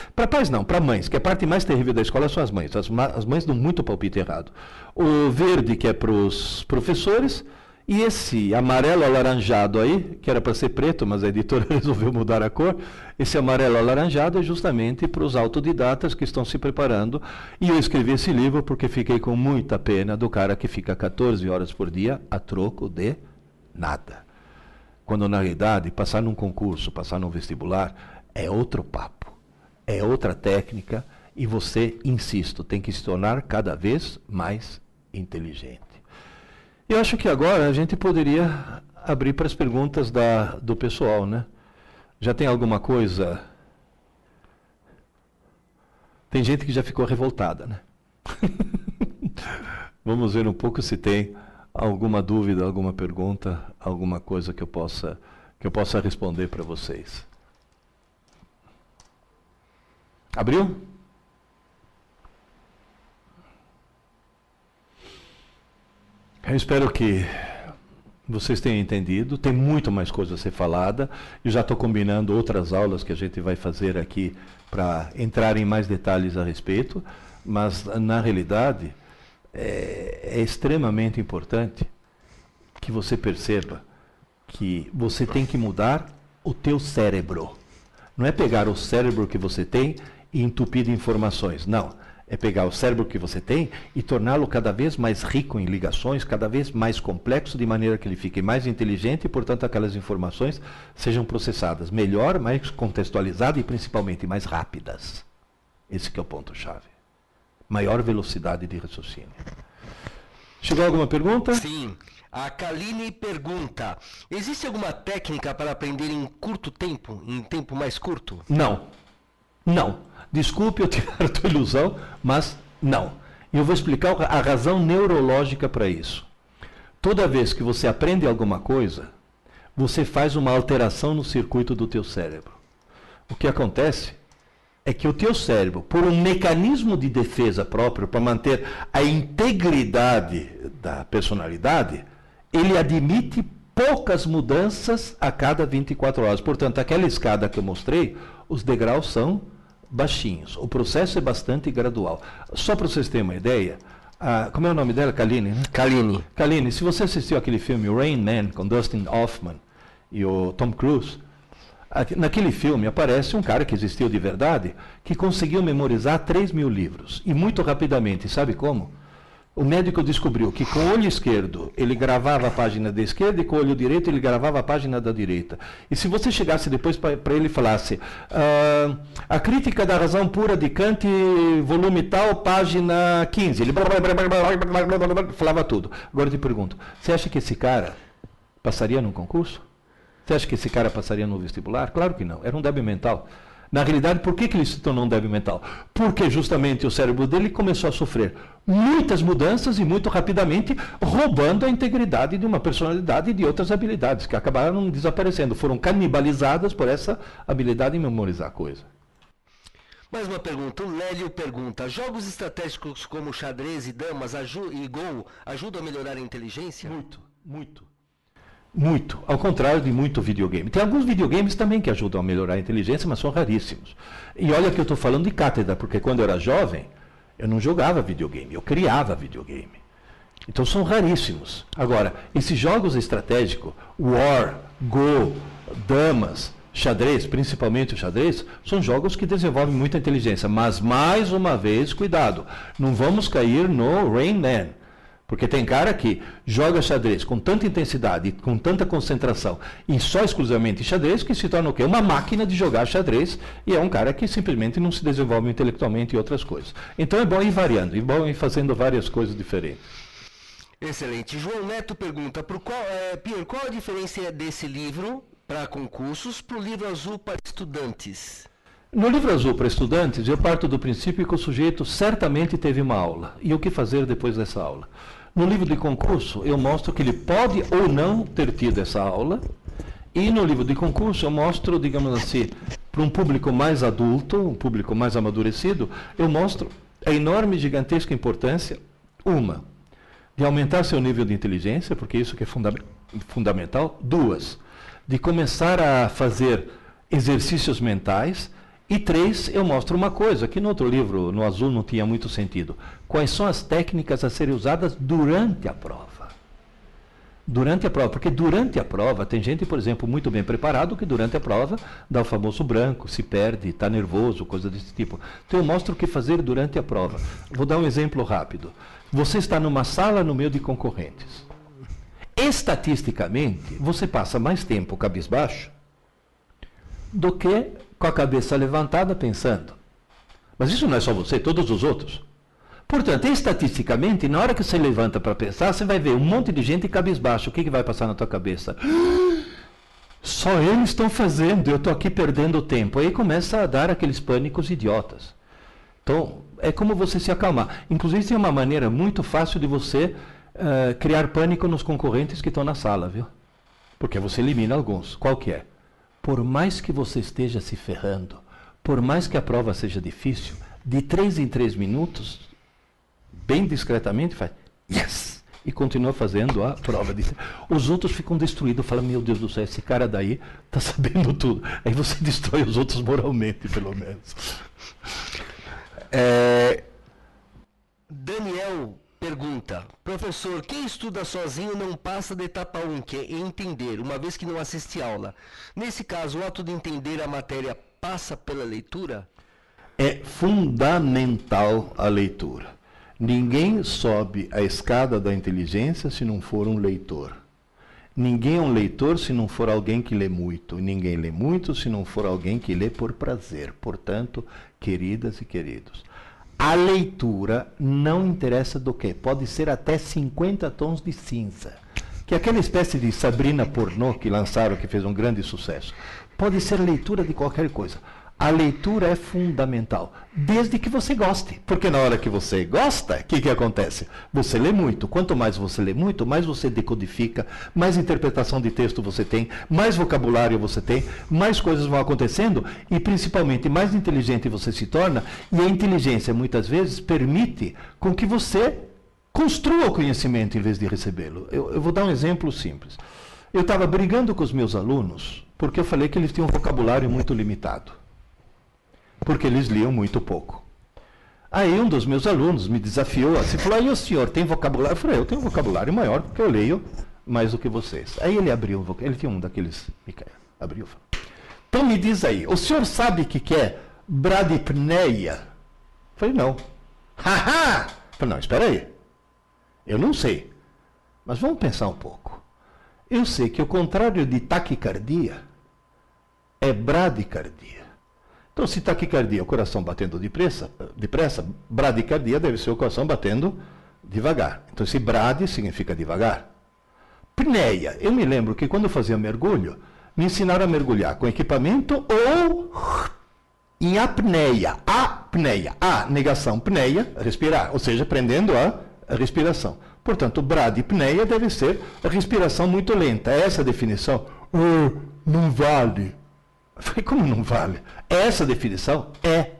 não, para mães, que a parte mais terrível da escola são as mães. As mães dão muito palpite errado. O verde, que é para os professores, e esse amarelo alaranjado aí, que era para ser preto, mas a editora resolveu mudar a cor, esse amarelo alaranjado é justamente para os autodidatas que estão se preparando. E eu escrevi esse livro porque fiquei com muita pena do cara que fica 14 horas por dia a troco de nada. Quando, na realidade, passar num concurso, passar num vestibular, é outro papo, é outra técnica, e você, insisto, tem que se tornar cada vez mais inteligente. Eu acho que agora a gente poderia abrir para as perguntas do pessoal, né? Já tem alguma coisa? Tem gente que já ficou revoltada, né? Vamos ver um pouco se tem alguma dúvida, alguma pergunta, alguma coisa que eu possa responder para vocês. Abriu? Eu espero que vocês tenham entendido. Tem muito mais coisa a ser falada. Eu já estou combinando outras aulas que a gente vai fazer aqui para entrar em mais detalhes a respeito, mas, na realidade, é extremamente importante que você perceba que você tem que mudar o teu cérebro. Não é pegar o cérebro que você tem e entupir de informações. Não. É pegar o cérebro que você tem e torná-lo cada vez mais rico em ligações, cada vez mais complexo, de maneira que ele fique mais inteligente e, portanto, aquelas informações sejam processadas melhor, mais contextualizadas e, principalmente, mais rápidas. Esse que é o ponto-chave. Maior velocidade de raciocínio. Chegou alguma pergunta? Sim. A Kaline pergunta, existe alguma técnica para aprender em curto tempo, em tempo mais curto? Não. Não. Desculpe eu tirar a tua ilusão, mas não. E eu vou explicar a razão neurológica para isso. Toda vez que você aprende alguma coisa, você faz uma alteração no circuito do teu cérebro. O que acontece é que o teu cérebro, por um mecanismo de defesa próprio, para manter a integridade da personalidade, ele admite poucas mudanças a cada 24 horas. Portanto, aquela escada que eu mostrei, os degraus são baixinhos. O processo é bastante gradual. Só para vocês terem uma ideia, como é o nome dela? Kaline, né? Kaline. Kaline, se você assistiu aquele filme Rain Man, com Dustin Hoffman e o Tom Cruise, naquele filme aparece um cara que existiu de verdade, que conseguiu memorizar 3.000 livros. E muito rapidamente, sabe como? O médico descobriu que com o olho esquerdo ele gravava a página da esquerda e com o olho direito ele gravava a página da direita. E se você chegasse depois para ele e falasse a crítica da razão pura de Kant, volume tal, página 15, ele falava tudo. Agora eu te pergunto, você acha que esse cara passaria num concurso? Você acha que esse cara passaria no vestibular? Claro que não, era um débil mental. Na realidade, por que ele se tornou um débil mental? Porque justamente o cérebro dele começou a sofrer muitas mudanças e muito rapidamente roubando a integridade de uma personalidade e de outras habilidades que acabaram desaparecendo, foram canibalizadas por essa habilidade em memorizar coisa. Mais uma pergunta, o Lélio pergunta, jogos estratégicos como xadrez e damas e Go ajudam a melhorar a inteligência? Muito, muito. Muito. Ao contrário de muito videogame. Tem alguns videogames também que ajudam a melhorar a inteligência, mas são raríssimos. E olha que eu estou falando de cátedra, porque quando eu era jovem, eu não jogava videogame, eu criava videogame. Então são raríssimos. Agora, esses jogos estratégicos, War, Go, Damas, xadrez, principalmente o xadrez, são jogos que desenvolvem muita inteligência. Mas, mais uma vez, cuidado, não vamos cair no Rain Man. Porque tem cara que joga xadrez com tanta intensidade, com tanta concentração, e só exclusivamente xadrez, que se torna o quê? Uma máquina de jogar xadrez, e é um cara que simplesmente não se desenvolve intelectualmente e outras coisas. Então é bom ir variando, é bom ir fazendo várias coisas diferentes. Excelente. João Neto pergunta, Pierre, qual a diferença desse livro para concursos para o livro azul para estudantes? No livro azul para estudantes, eu parto do princípio que o sujeito certamente teve uma aula, e o que fazer depois dessa aula. No livro de concurso, eu mostro que ele pode ou não ter tido essa aula, e no livro de concurso eu mostro, digamos assim, para um público mais adulto, um público mais amadurecido, eu mostro a enorme e gigantesca importância, de aumentar seu nível de inteligência, porque isso que é fundamental. 2, de começar a fazer exercícios mentais. E 3, eu mostro uma coisa, que no outro livro, no azul, não tinha muito sentido. Quais são as técnicas a serem usadas durante a prova? Durante a prova, porque durante a prova, tem gente, por exemplo, muito bem preparado, que durante a prova dá o famoso branco, se perde, está nervoso, coisa desse tipo. Então eu mostro o que fazer durante a prova. Vou dar um exemplo rápido. Você está numa sala no meio de concorrentes. Estatisticamente, você passa mais tempo cabisbaixo do que com a cabeça levantada pensando. Mas isso não é só você, todos os outros. Portanto, estatisticamente, na hora que você levanta para pensar, você vai ver um monte de gente cabisbaixo. O que vai passar na tua cabeça? Só eles estão fazendo, eu estou aqui perdendo tempo. Aí começa a dar aqueles pânicos idiotas. Então, é como você se acalmar. Inclusive, tem uma maneira muito fácil de você criar pânico nos concorrentes que estão na sala, viu? Porque você elimina alguns. Qual que é? Por mais que você esteja se ferrando, por mais que a prova seja difícil, de 3 em 3 minutos, bem discretamente, faz yes! E continua fazendo a prova. Os outros ficam destruídos, falam, meu Deus do céu, esse cara daí está sabendo tudo. Aí você destrói os outros moralmente, pelo menos. Daniel pergunta, professor, quem estuda sozinho não passa da etapa 1, que é entender, uma vez que não assiste aula. Nesse caso, o ato de entender a matéria passa pela leitura? É fundamental a leitura. Ninguém sobe a escada da inteligência se não for um leitor. Ninguém é um leitor se não for alguém que lê muito. Ninguém lê muito se não for alguém que lê por prazer. Portanto, queridas e queridos, a leitura não interessa do que. Pode ser até 50 tons de cinza. Que é aquela espécie de Sabrina pornô que lançaram, que fez um grande sucesso. Pode ser leitura de qualquer coisa. A leitura é fundamental, desde que você goste. Porque na hora que você gosta, o que acontece? Você lê muito. Quanto mais você lê muito, mais você decodifica, mais interpretação de texto você tem, mais vocabulário você tem, mais coisas vão acontecendo e, principalmente, mais inteligente você se torna. E a inteligência, muitas vezes, permite com que você construa o conhecimento em vez de recebê-lo. Eu vou dar um exemplo simples. Eu estava brigando com os meus alunos porque eu falei que eles tinham um vocabulário muito limitado. Porque eles liam muito pouco. Aí um dos meus alunos me desafiou assim, falou, e o senhor tem vocabulário? Eu falei, eu tenho um vocabulário maior porque eu leio mais do que vocês. Aí ele abriu, ele tinha um daqueles, abriu, falou, então me diz aí, o senhor sabe o que é bradipneia? Eu falei, não. Haha! Eu falei, não, espera aí. Eu não sei, mas vamos pensar um pouco. Eu sei que o contrário de taquicardia é bradicardia. Então, se taquicardia é o coração batendo depressa, bradicardia deve ser o coração batendo devagar. Então, esse brade significa devagar. Pneia. Eu me lembro que quando eu fazia mergulho, me ensinaram a mergulhar com equipamento ou em apneia. Apneia. A, negação, pneia, respirar. Ou seja, prendendo a respiração. Portanto, bradipneia deve ser a respiração muito lenta. Essa definição não vale. Eu falei, como não vale? Essa definição é.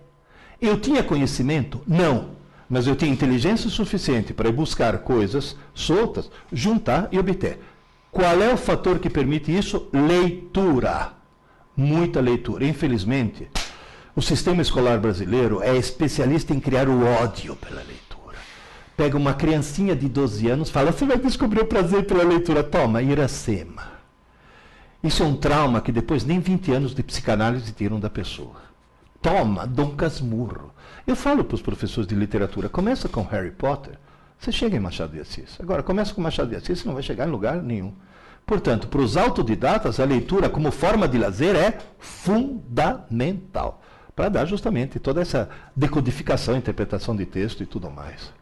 Eu tinha conhecimento? Não. Mas eu tinha inteligência suficiente para buscar coisas soltas, juntar e obter. Qual é o fator que permite isso? Leitura. Muita leitura. Infelizmente, o sistema escolar brasileiro é especialista em criar o ódio pela leitura. Pega uma criancinha de 12 anos, fala, você vai descobrir o prazer pela leitura. Toma, Iracema. Isso é um trauma que depois nem 20 anos de psicanálise tiram da pessoa. Toma, Dom Casmurro. Eu falo para os professores de literatura, começa com Harry Potter, você chega em Machado de Assis. Agora, começa com Machado de Assis, você não vai chegar em lugar nenhum. Portanto, para os autodidatas, a leitura como forma de lazer é fundamental, para dar justamente toda essa decodificação, interpretação de texto e tudo mais.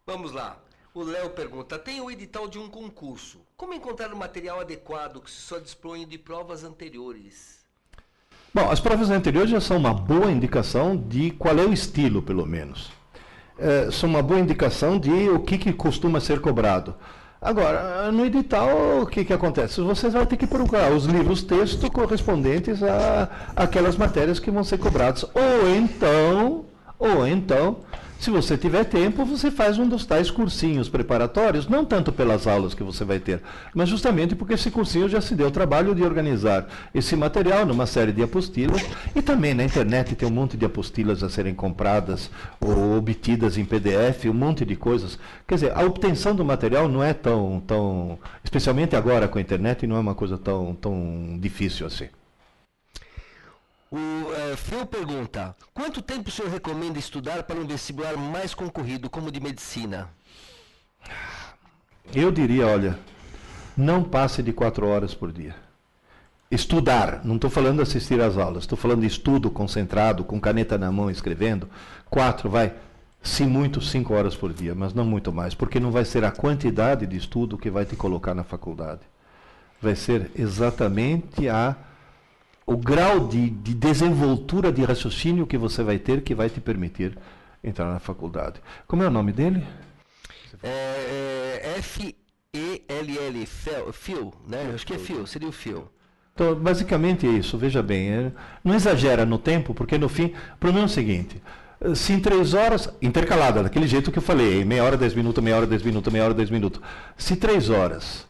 Vamos lá. O Léo pergunta, tem o edital de um concurso. Como encontrar o material adequado que se só dispõe de provas anteriores? Bom, as provas anteriores já são uma boa indicação de qual é o estilo, pelo menos. São uma boa indicação de o que costuma ser cobrado. Agora, no edital, o que acontece? Você vai ter que procurar os livros texto correspondentes àquelas matérias que vão ser cobradas. Ou então, se você tiver tempo, você faz um dos tais cursinhos preparatórios, não tanto pelas aulas que você vai ter, mas justamente porque esse cursinho já se deu o trabalho de organizar esse material numa série de apostilas, e também na internet tem um monte de apostilas a serem compradas ou obtidas em PDF, um monte de coisas. Quer dizer, a obtenção do material não é tão especialmente agora com a internet, não é uma coisa tão difícil assim. O Phil pergunta, quanto tempo o senhor recomenda estudar para um vestibular mais concorrido, como o de medicina? Eu diria, olha, não passe de 4 horas por dia. Estudar, não estou falando de assistir às aulas, estou falando de estudo concentrado, com caneta na mão, escrevendo. 4, se muito, 5 horas por dia, mas não muito mais, porque não vai ser a quantidade de estudo que vai te colocar na faculdade. Vai ser exatamente o grau de desenvoltura de raciocínio que você vai ter que vai te permitir entrar na faculdade. Como é o nome dele? F-E-L-L, Phil, né? Acho que é Phil, seria o Phil. Então, basicamente é isso, veja bem, não exagera no tempo, porque no fim, o problema é o seguinte, se em 3 horas, intercalada, daquele jeito que eu falei, meia hora, 10 minutos, meia hora, 10 minutos, meia hora, 10 minutos, se 3 horas,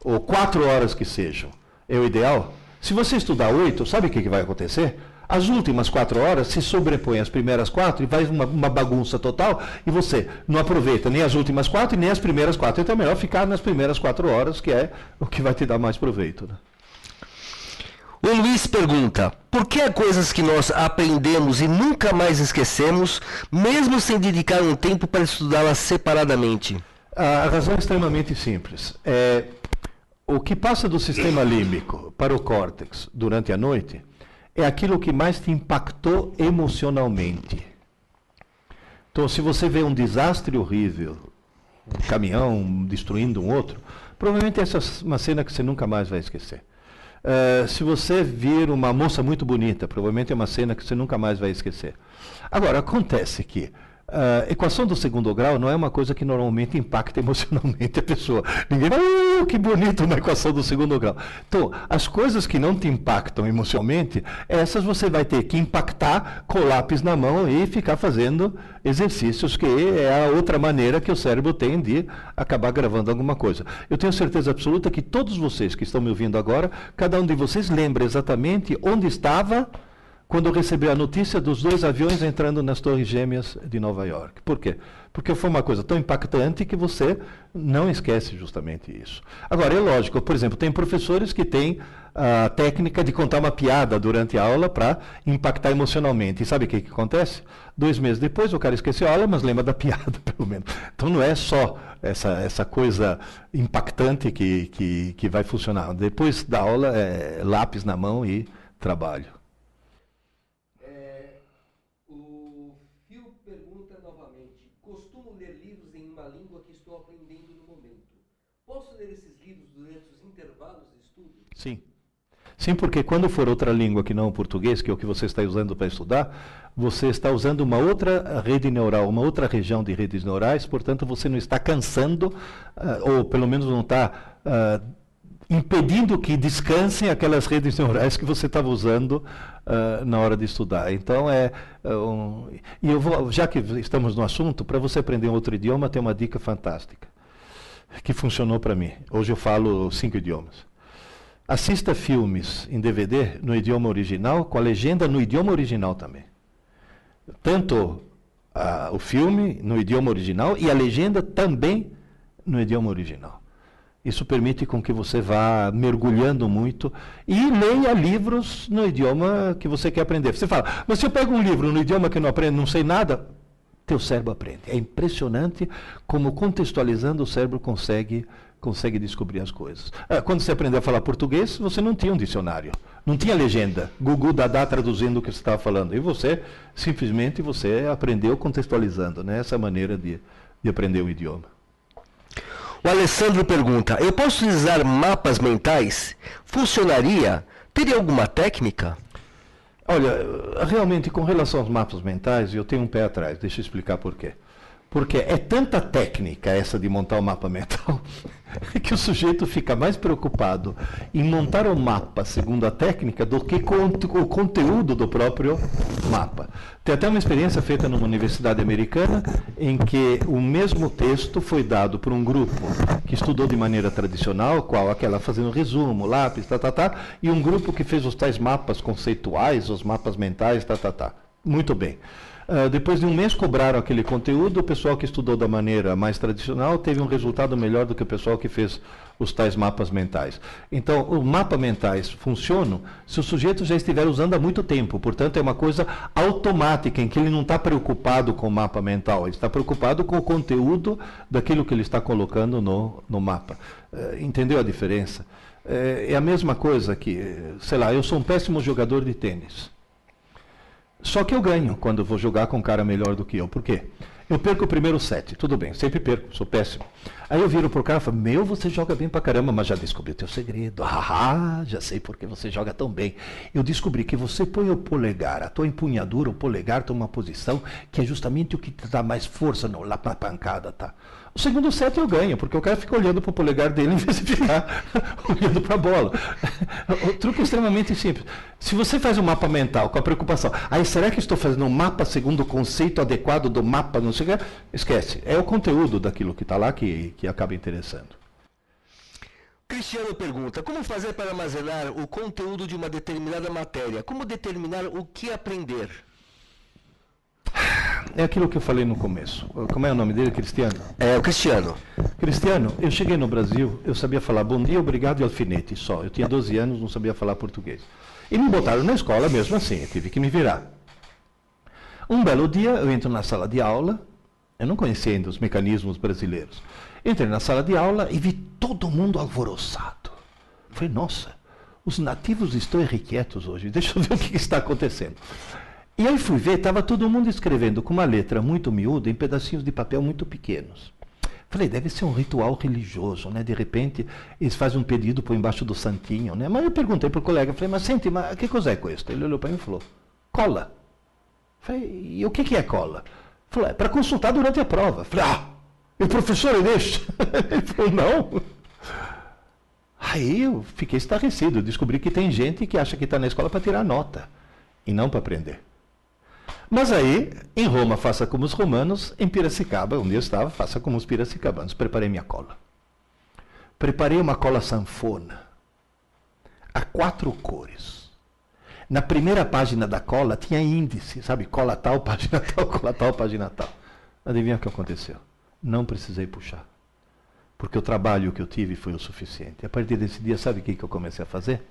ou 4 horas que sejam, é o ideal. Se você estudar 8, sabe o que vai acontecer? As últimas 4 horas se sobrepõem às primeiras 4 e vai uma bagunça total e você não aproveita nem as últimas 4 e nem as primeiras 4. Então é melhor ficar nas primeiras 4 horas, que é o que vai te dar mais proveito. Né? O Luiz pergunta, por que há coisas que nós aprendemos e nunca mais esquecemos, mesmo sem dedicar um tempo para estudá-las separadamente? A razão é extremamente simples. O que passa do sistema límbico para o córtex durante a noite é aquilo que mais te impactou emocionalmente. Então, se você vê um desastre horrível, um caminhão destruindo um outro, provavelmente essa é uma cena que você nunca mais vai esquecer. Se você vir uma moça muito bonita, provavelmente é uma cena que você nunca mais vai esquecer. Agora, acontece que a equação do segundo grau não é uma coisa que normalmente impacta emocionalmente a pessoa. Ninguém vai, que bonito uma equação do segundo grau. Então, as coisas que não te impactam emocionalmente, essas você vai ter que impactar com o lápis na mão e ficar fazendo exercícios, que é a outra maneira que o cérebro tem de acabar gravando alguma coisa. Eu tenho certeza absoluta que todos vocês que estão me ouvindo agora, cada um de vocês lembra exatamente onde estava quando recebeu a notícia dos 2 aviões entrando nas Torres Gêmeas de Nova York. Por quê? Porque foi uma coisa tão impactante que você não esquece justamente isso. Agora, é lógico, por exemplo, tem professores que têm a técnica de contar uma piada durante a aula para impactar emocionalmente. E sabe o que acontece? 2 meses depois o cara esqueceu a aula, mas lembra da piada, pelo menos. Então não é só essa coisa impactante que vai funcionar. Depois da aula, lápis na mão e trabalho. Sim. Sim, porque quando for outra língua que não o português, que é o que você está usando para estudar, você está usando uma outra rede neural, uma outra região de redes neurais, portanto você não está cansando, ou pelo menos não está impedindo que descansem aquelas redes neurais que você estava usando na hora de estudar. Então, e eu vou, já que estamos no assunto, para você aprender um outro idioma, tem uma dica fantástica. que funcionou para mim. Hoje eu falo 5 idiomas. Assista filmes em DVD no idioma original, com a legenda no idioma original também. Tanto o filme no idioma original e a legenda também no idioma original. Isso permite com que você vá mergulhando muito e leia livros no idioma que você quer aprender. Você fala, mas se eu pego um livro no idioma que eu não aprendo, não sei nada, teu cérebro aprende. É impressionante como contextualizando o cérebro consegue descobrir as coisas. Quando você aprendeu a falar português, você não tinha um dicionário, não tinha legenda, Gugu Dadá traduzindo o que você estava falando. E você, simplesmente, você aprendeu contextualizando, né? Essa maneira de aprender o idioma. O Alessandro pergunta, eu posso utilizar mapas mentais? Funcionaria? Teria alguma técnica? Olha, realmente, com relação aos mapas mentais, eu tenho um pé atrás, deixa eu explicar por quê. Porque é tanta técnica essa de montar o mapa mental que o sujeito fica mais preocupado em montar o mapa segundo a técnica do que com o conteúdo do próprio mapa. Tem até uma experiência feita numa universidade americana em que o mesmo texto foi dado por um grupo que estudou de maneira tradicional, qual aquela fazendo resumo, lápis, e um grupo que fez os tais mapas conceituais, os mapas mentais, Muito bem. Depois de um mês cobraram aquele conteúdo, o pessoal que estudou da maneira mais tradicional teve um resultado melhor do que o pessoal que fez os tais mapas mentais. Então, os mapas mentais funcionam se o sujeito já estiver usando há muito tempo, portanto é uma coisa automática, em que ele não está preocupado com o mapa mental, ele está preocupado com o conteúdo daquilo que ele está colocando no mapa. Entendeu a diferença? É a mesma coisa que, sei lá, eu sou um péssimo jogador de tênis. Só que eu ganho quando eu vou jogar com um cara melhor do que eu. Por quê? Eu perco o primeiro set, tudo bem, sempre perco, sou péssimo. Aí eu viro pro cara e falo, você joga bem pra caramba, mas já descobri o teu segredo. Já sei por que você joga tão bem. Eu descobri que você põe o polegar, a tua empunhadura, o polegar toma uma posição que é justamente o que te dá mais força lá pra pancada, tá? O segundo set eu ganho, porque o cara fica olhando para o polegar dele em vez de ficar olhando para a bola. O truque é extremamente simples. Se você faz um mapa mental com a preocupação, será que estou fazendo um mapa segundo o conceito adequado do mapa, não sei o que? Esquece. É o conteúdo daquilo que está lá que acaba interessando. Cristiano pergunta, como fazer para armazenar o conteúdo de uma determinada matéria? Como determinar o que aprender? É aquilo que eu falei no começo. Como é o nome dele, Cristiano? É, o Cristiano. Cristiano, eu cheguei no Brasil, eu sabia falar bom dia, obrigado e alfinete só. Eu tinha 12 anos, não sabia falar português. E me botaram na escola mesmo assim, eu tive que me virar. Um belo dia, eu entro na sala de aula, eu não conhecia ainda os mecanismos brasileiros. Entrei na sala de aula e vi todo mundo alvoroçado. Falei, nossa, os nativos estão irrequietos hoje, deixa eu ver o que está acontecendo. E aí fui ver, estava todo mundo escrevendo com uma letra muito miúda, em pedacinhos de papel muito pequenos. Falei, deve ser um ritual religioso, né? De repente, eles fazem um pedido por embaixo do santinho, né? Mas eu perguntei para o colega, falei, mas sente, mas que coisa é isso? Ele olhou para mim e falou, cola. Falei, e o que é cola? Falei, é para consultar durante a prova. Falei, e o professor é deste? Ele falou, não. Aí eu fiquei estarrecido, descobri que tem gente que acha que está na escola para tirar nota, e não para aprender. Mas aí, em Roma, faça como os romanos, em Piracicaba, onde eu estava, faça como os piracicabanos. Preparei minha cola. Preparei uma cola sanfona, a 4 cores. Na primeira página da cola tinha índice, sabe? Cola tal, página tal, cola tal, página tal. Adivinha o que aconteceu? Não precisei puxar. Porque o trabalho que eu tive foi o suficiente. A partir desse dia, sabe o que eu comecei a fazer?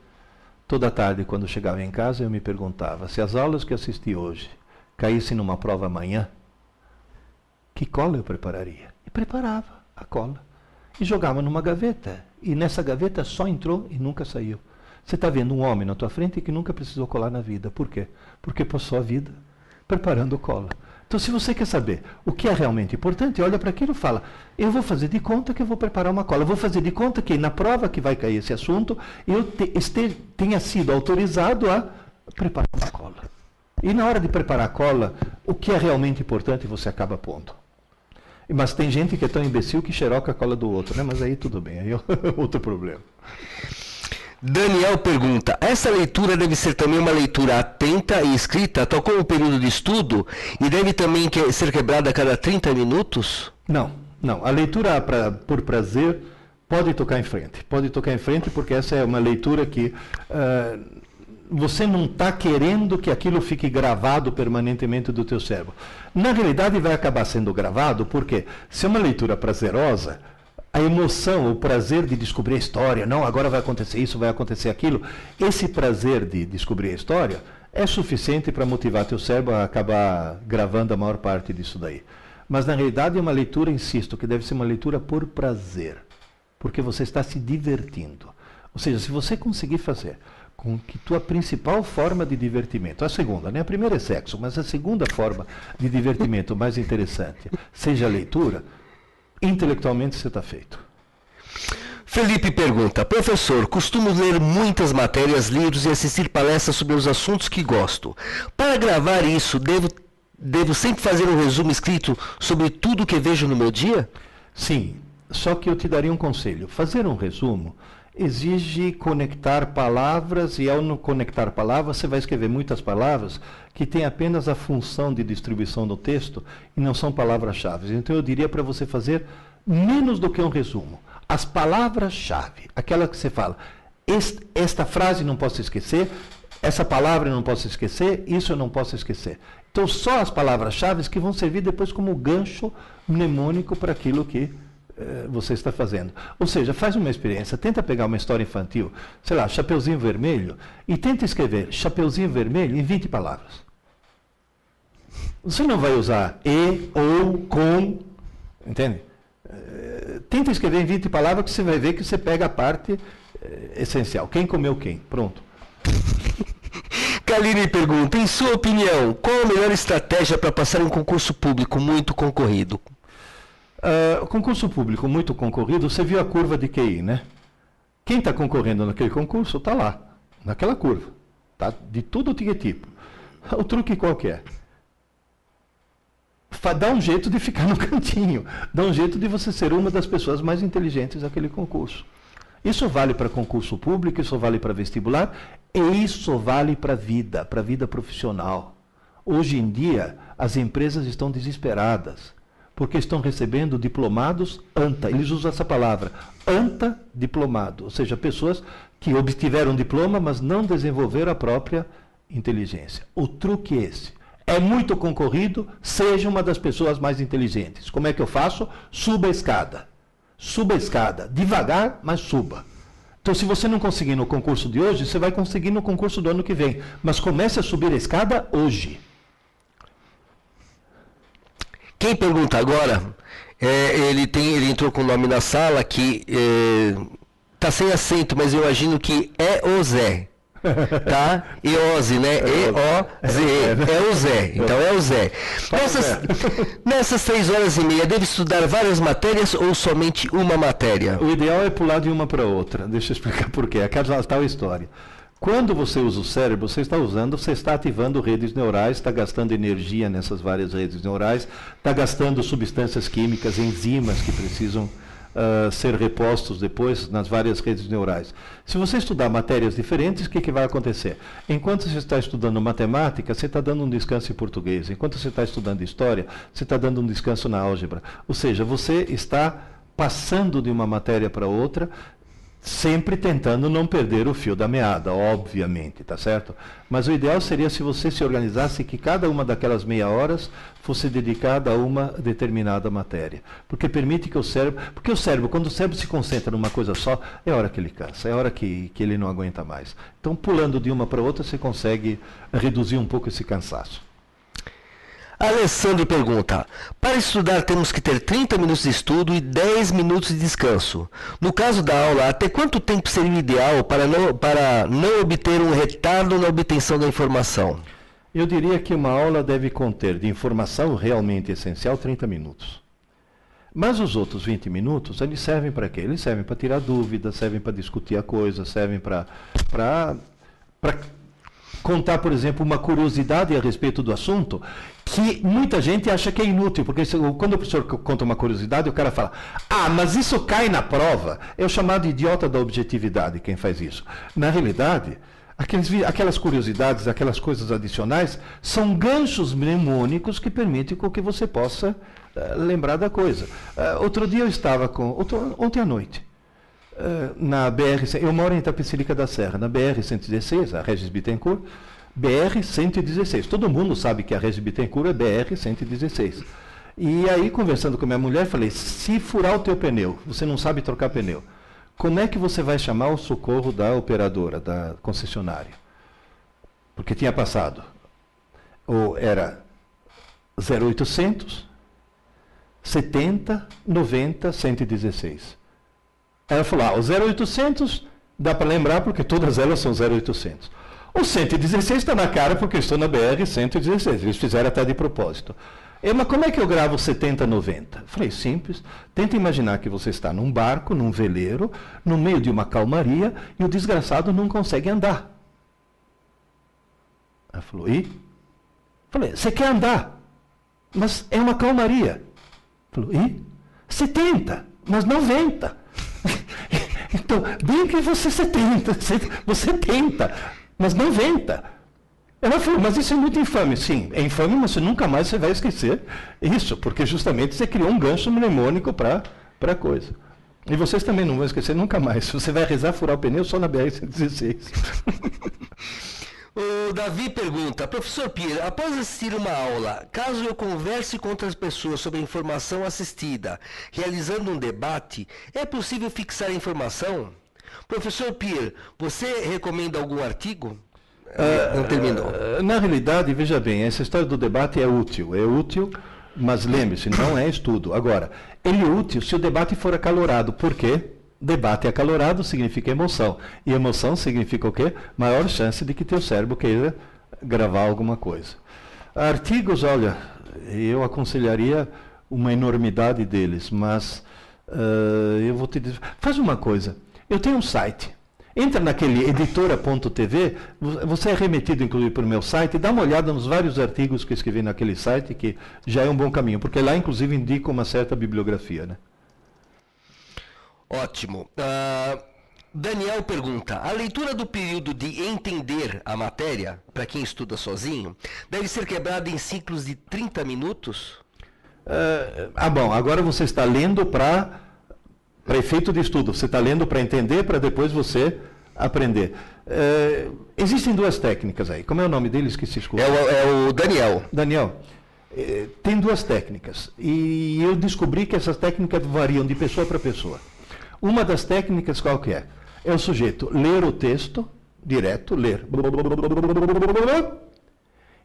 Toda tarde, quando chegava em casa, eu me perguntava, se as aulas que assisti hoje caísse numa prova amanhã, que cola eu prepararia? E preparava a cola. E jogava numa gaveta. E nessa gaveta só entrou e nunca saiu. Você está vendo um homem na tua frente que nunca precisou colar na vida. Por quê? Porque passou a vida preparando cola. Então, se você quer saber o que é realmente importante, olha para aquilo e fala, eu vou fazer de conta que eu vou preparar uma cola. Eu vou fazer de conta que na prova que vai cair esse assunto, eu tenha sido autorizado a preparar uma cola. E na hora de preparar a cola, o que é realmente importante você acaba pondo. Mas tem gente que é tão imbecil que xeroca a cola do outro, né? Mas aí tudo bem, aí é outro problema. Daniel pergunta, essa leitura deve ser também uma leitura atenta e escrita, tal como o período de estudo, e deve também ser quebrada a cada 30 minutos? Não, Não. A leitura por prazer pode tocar em frente. Pode tocar em frente porque essa é uma leitura que você não está querendo que aquilo fique gravado permanentemente do teu cérebro. Na realidade vai acabar sendo gravado porque se é uma leitura prazerosa, a emoção, o prazer de descobrir a história, não, agora vai acontecer isso, vai acontecer aquilo, esse prazer de descobrir a história é suficiente para motivar teu cérebro a acabar gravando a maior parte disso daí. Mas na realidade é uma leitura, insisto, que deve ser uma leitura por prazer, porque você está se divertindo. Ou seja, se você conseguir fazer com que tua principal forma de divertimento, a segunda, né? A primeira é sexo, mas a segunda forma de divertimento mais interessante seja a leitura, intelectualmente você está feito. Felipe pergunta, professor, costumo ler muitas matérias, livros e assistir palestras sobre os assuntos que gosto. Para gravar isso, devo sempre fazer um resumo escrito sobre tudo que vejo no meu dia? Sim, só que eu te daria um conselho. Fazer um resumo exige conectar palavras, e ao não conectar palavras, você vai escrever muitas palavras que têm apenas a função de distribuição do texto e não são palavras-chave. Então eu diria para você fazer menos do que um resumo. As palavras-chave, aquela que você fala, esta frase não posso esquecer, essa palavra eu não posso esquecer, isso eu não posso esquecer. Então só as palavras-chave que vão servir depois como gancho mnemônico para aquilo que você está fazendo. Ou seja, faz uma experiência, tenta pegar uma história infantil, sei lá, Chapeuzinho Vermelho, e tenta escrever Chapeuzinho Vermelho em 20 palavras. Você não vai usar e, ou, com, entende? Tenta escrever em 20 palavras que você vai ver que você pega a parte essencial. Quem comeu quem? Pronto. Kaline pergunta, em sua opinião, qual a melhor estratégia para passar em um concurso público muito concorrido? Concurso público muito concorrido, você viu a curva de QI, né? Quem está concorrendo naquele concurso está lá, naquela curva. Tá? De tudo tipo. O truque qualquer. Dá um jeito de ficar no cantinho. Dá um jeito de você ser uma das pessoas mais inteligentes daquele concurso. Isso vale para concurso público, isso vale para vestibular, e isso vale para a vida profissional. Hoje em dia, as empresas estão desesperadas, porque estão recebendo diplomados ANTA. Eles usam essa palavra, ANTA diplomado, ou seja, pessoas que obtiveram diploma, mas não desenvolveram a própria inteligência. O truque é esse. É muito concorrido, seja uma das pessoas mais inteligentes. Como é que eu faço? Suba a escada. Suba a escada. Devagar, mas suba. Então, se você não conseguir no concurso de hoje, você vai conseguir no concurso do ano que vem. Mas comece a subir a escada hoje. Quem pergunta agora, ele entrou com o nome na sala que está sem acento, mas eu imagino que é o Zé. Tá? Eose, né? E-O-Z-E. É o Zé. Então é o Zé. Nessas 3 horas e meia, deve estudar várias matérias ou somente uma matéria? O ideal é pular de uma para outra. Deixa eu explicar por quê. Aquela tal história. Quando você usa o cérebro, você está ativando redes neurais, está gastando energia nessas várias redes neurais, está gastando substâncias químicas, enzimas que precisam ser repostos depois nas várias redes neurais. Se você estudar matérias diferentes, o que vai acontecer? Enquanto você está estudando matemática, você está dando um descanso em português. Enquanto você está estudando história, você está dando um descanso na álgebra. Ou seja, você está passando de uma matéria para outra, sempre tentando não perder o fio da meada, obviamente, tá certo? Mas o ideal seria se você se organizasse que cada uma daquelas meia horas fosse dedicada a uma determinada matéria. Porque permite que o cérebro... Porque o cérebro, quando o cérebro se concentra numa coisa só, é a hora que ele cansa, é a hora que ele não aguenta mais. Então, pulando de uma para outra, você consegue reduzir um pouco esse cansaço. Alessandro pergunta, para estudar temos que ter 30 minutos de estudo e 10 minutos de descanso. No caso da aula, até quanto tempo seria o ideal para não obter um retardo na obtenção da informação? Eu diria que uma aula deve conter de informação realmente essencial 30 minutos. Mas os outros 20 minutos, eles servem para quê? Eles servem para tirar dúvidas, servem para discutir a coisa, servem para contar, por exemplo, uma curiosidade a respeito do assunto, que muita gente acha que é inútil, porque quando o professor conta uma curiosidade, o cara fala, mas isso cai na prova. É o chamado idiota da objetividade quem faz isso. Na realidade, aquelas curiosidades, aquelas coisas adicionais, são ganchos mnemônicos que permitem que você possa lembrar da coisa. Outro dia eu estava ontem à noite, na BR, eu moro em Itapecerica da Serra, na BR-116, a Regis Bittencourt, BR-116. Todo mundo sabe que a Regis Bittencourt é BR-116. E aí, conversando com minha mulher, falei, se furar o teu pneu, você não sabe trocar pneu, como é que você vai chamar o socorro da operadora, da concessionária? Porque tinha passado, ou era 0800 70 90 116. Ela falou, o 0800 dá para lembrar porque todas elas são 0800. O 116 está na cara porque eu estou na BR 116, eles fizeram até de propósito. Mas como é que eu gravo 70 90? Falei, simples, tenta imaginar que você está num barco, num veleiro, no meio de uma calmaria e o desgraçado não consegue andar. Ela falou, e? Falei, você quer andar, mas é uma calmaria. Falou, e? 70, mas 90. Então, bem que você 70, você tenta, mas 90. Ela falou, mas isso é muito infame. Sim, é infame, mas você nunca mais você vai esquecer isso, porque justamente você criou um gancho mnemônico para a coisa. E vocês também não vão esquecer nunca mais. Você vai rezar furar o pneu só na BR-116. O Davi pergunta, professor Pierre, após assistir uma aula, caso eu converse com outras pessoas sobre a informação assistida, realizando um debate, é possível fixar a informação? Professor Pierre, você recomenda algum artigo? Não terminou. Na realidade, veja bem, essa história do debate é útil, mas lembre-se, não é estudo. Agora, ele é útil se o debate for acalorado. Por quê? Debate acalorado significa emoção. E emoção significa o quê? Maior chance de que teu cérebro queira gravar alguma coisa. Artigos, olha, eu aconselharia uma enormidade deles, mas eu vou te dizer. Faz uma coisa, eu tenho um site. Entra naquele editora.tv, você é remetido inclusive para o meu site, dá uma olhada nos vários artigos que eu escrevi naquele site, que já é um bom caminho, porque lá inclusive indica uma certa bibliografia, né? Ótimo. Daniel pergunta, a leitura do período de entender a matéria, para quem estuda sozinho, deve ser quebrada em ciclos de 30 minutos? Bom, agora você está lendo para efeito de estudo, você está lendo para entender, para depois você aprender. Existem duas técnicas aí, como é o nome dele? Esqueci. É o Daniel. Daniel, tem duas técnicas, e eu descobri que essas técnicas variam de pessoa para pessoa. Uma das técnicas qual que é? É o sujeito ler o texto, direto, ler,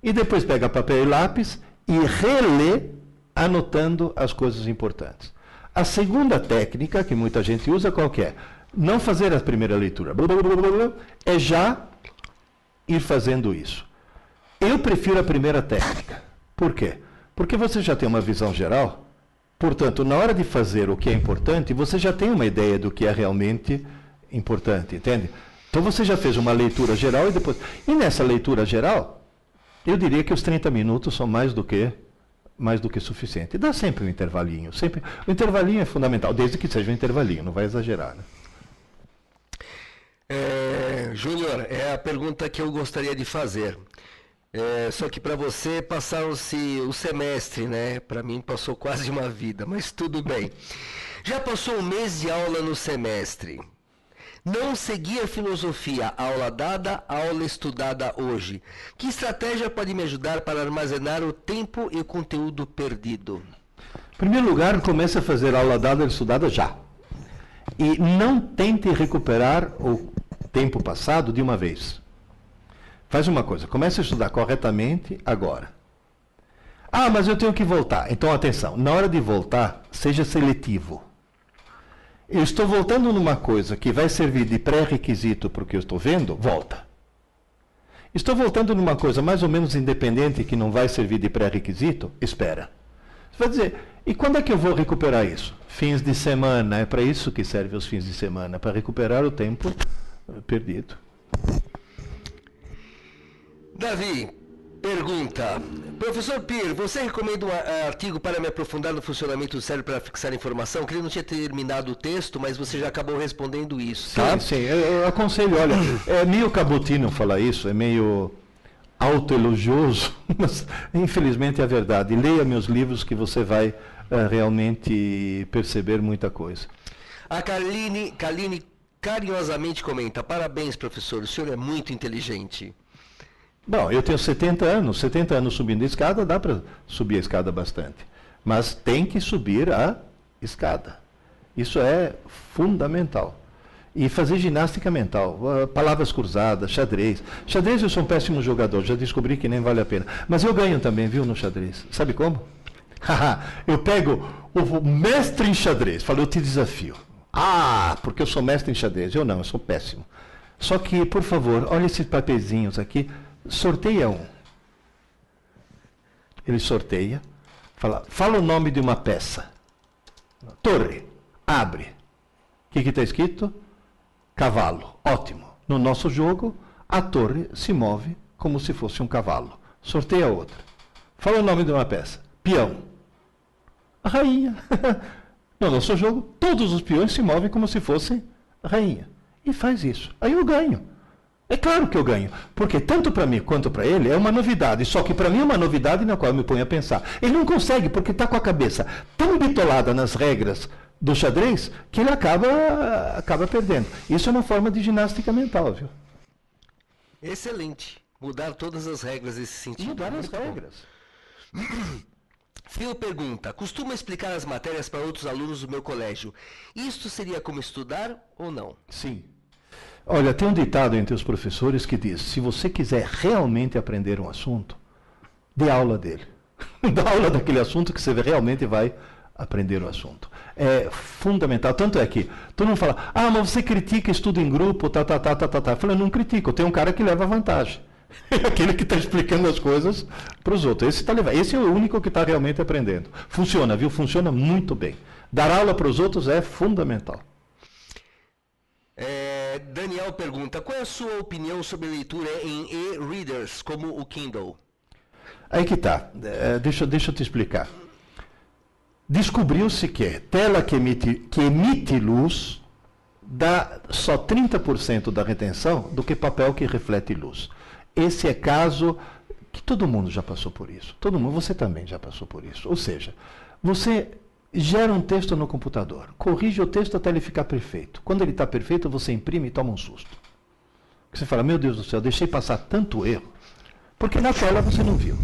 e depois pega papel e lápis e relê, anotando as coisas importantes. A segunda técnica, que muita gente usa, qual que é? Não fazer a primeira leitura, é já ir fazendo isso. Eu prefiro a primeira técnica. Por quê? Porque você já tem uma visão geral. Portanto, na hora de fazer o que é importante, você já tem uma ideia do que é realmente importante, entende? Então você já fez uma leitura geral e depois... E nessa leitura geral, eu diria que os 30 minutos são mais do que suficiente. Dá sempre um intervalinho. Sempre. O intervalinho é fundamental, desde que seja um intervalinho, não vai exagerar, né? Júnior, é a pergunta que eu gostaria de fazer. Só que para você passaram-se o semestre, né? Para mim passou quase uma vida, mas tudo bem. Já passou um mês de aula no semestre. Não segui a filosofia, aula dada, aula estudada hoje. Que estratégia pode me ajudar para armazenar o tempo e o conteúdo perdido? Em primeiro lugar, comece a fazer aula dada e estudada já. E não tente recuperar o tempo passado de uma vez. Faz uma coisa, comece a estudar corretamente agora. Mas eu tenho que voltar. Então, atenção, na hora de voltar, seja seletivo. Eu estou voltando numa coisa que vai servir de pré-requisito para o que eu estou vendo, volta. Estou voltando numa coisa mais ou menos independente que não vai servir de pré-requisito, espera. Você vai dizer, e quando é que eu vou recuperar isso? Fins de semana, é para isso que servem os fins de semana, para recuperar o tempo perdido. Davi pergunta, professor Pierre, você recomenda um artigo para me aprofundar no funcionamento do cérebro para fixar informação? Que ele não tinha terminado o texto, mas você já acabou respondendo isso, tá? Sim, eu aconselho, olha, é meio cabotino falar isso, é meio autoelogioso, mas infelizmente é verdade. Leia meus livros que você vai realmente perceber muita coisa. A Kaline carinhosamente comenta: parabéns, professor, o senhor é muito inteligente. Bom, eu tenho 70 anos subindo a escada, dá para subir a escada bastante. Mas tem que subir a escada. Isso é fundamental. E fazer ginástica mental, palavras cruzadas, xadrez. Xadrez eu sou um péssimo jogador, já descobri que nem vale a pena. Mas eu ganho também, viu, no xadrez. Sabe como? Eu pego o mestre em xadrez, falo, eu te desafio. Ah, porque eu sou mestre em xadrez. Eu não, eu sou péssimo. Só que, por favor, olha esses papeizinhos aqui, sorteia um. Ele sorteia, fala o nome de uma peça. Torre, abre. O que está escrito? Cavalo. Ótimo. No nosso jogo, a torre se move como se fosse um cavalo. Sorteia outra. Fala o nome de uma peça. Peão. A rainha. No nosso jogo, todos os peões se movem como se fossem a rainha. E faz isso. Aí eu ganho. É claro que eu ganho. Porque tanto para mim quanto para ele é uma novidade. Só que para mim é uma novidade na qual eu me ponho a pensar. Ele não consegue porque está com a cabeça tão bitolada nas regras do xadrez que ele acaba perdendo. Isso é uma forma de ginástica mental, viu? Excelente. Mudar todas as regras nesse sentido. Mudar as regras. Phil pergunta: costumo explicar as matérias para outros alunos do meu colégio. Isto seria como estudar ou não? Sim. Olha, tem um ditado entre os professores que diz: se você quiser realmente aprender um assunto, dê aula dele. Dá aula daquele assunto que você realmente vai aprender o assunto. É fundamental. Tanto é que todo mundo fala: ah, mas você critica estudo em grupo, tá. Eu falo: eu não critico, tem um cara que leva vantagem. É aquele que está explicando as coisas para os outros. Esse é o único que está realmente aprendendo. Funciona, viu? Funciona muito bem. Dar aula para os outros é fundamental. Daniel pergunta: qual é a sua opinião sobre leitura em e-readers, como o Kindle? Aí que está. Deixa eu te explicar. Descobriu-se que tela que emite luz dá só 30% da retenção do que papel que reflete luz. Esse é caso que todo mundo já passou por isso. Todo mundo, você também já passou por isso. Ou seja, você gera um texto no computador, corrige o texto até ele ficar perfeito. Quando ele está perfeito, você imprime e toma um susto. Você fala: meu Deus do céu, deixei passar tanto erro, porque na tela você não viu.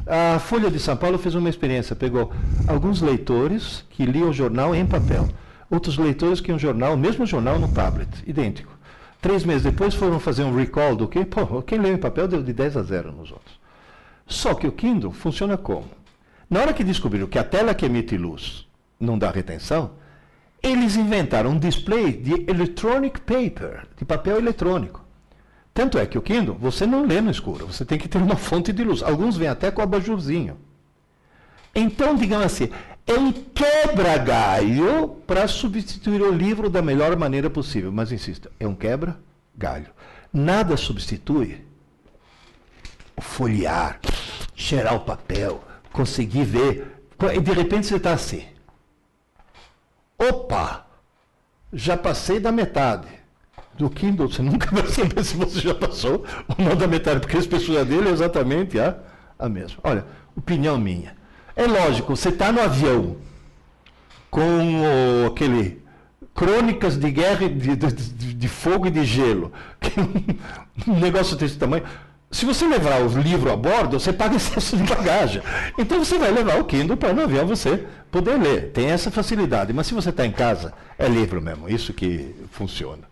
A Folha de São Paulo fez uma experiência, pegou alguns leitores que liam o jornal em papel, outros leitores que iam o mesmo jornal no tablet, idêntico. 3 meses depois foram fazer um recall do que, quem leu em papel deu de 10-0 nos outros. Só que o Kindle funciona como? Na hora que descobriram que a tela que emite luz não dá retenção, eles inventaram um display de electronic paper, de papel eletrônico. Tanto é que o Kindle, você não lê no escuro, você tem que ter uma fonte de luz. Alguns vêm até com abajurzinho. Então, digamos assim, é um quebra-galho para substituir o livro da melhor maneira possível. Mas, insisto, é um quebra-galho. Nada substitui o folhear, cheirar o papel, conseguir ver. E, de repente, você está assim. Opa! Já passei da metade. Do Kindle, você nunca vai saber se você já passou ou não da metade, porque a espessura dele é exatamente a mesma. Olha, opinião minha. É lógico, você está no avião com aquele Crônicas de Guerra de Fogo e de Gelo, que um negócio desse tamanho. Se você levar o livro a bordo, você paga excesso de bagagem. Então você vai levar o Kindle para no avião você poder ler. Tem essa facilidade. Mas se você está em casa, é livro mesmo. Isso que funciona.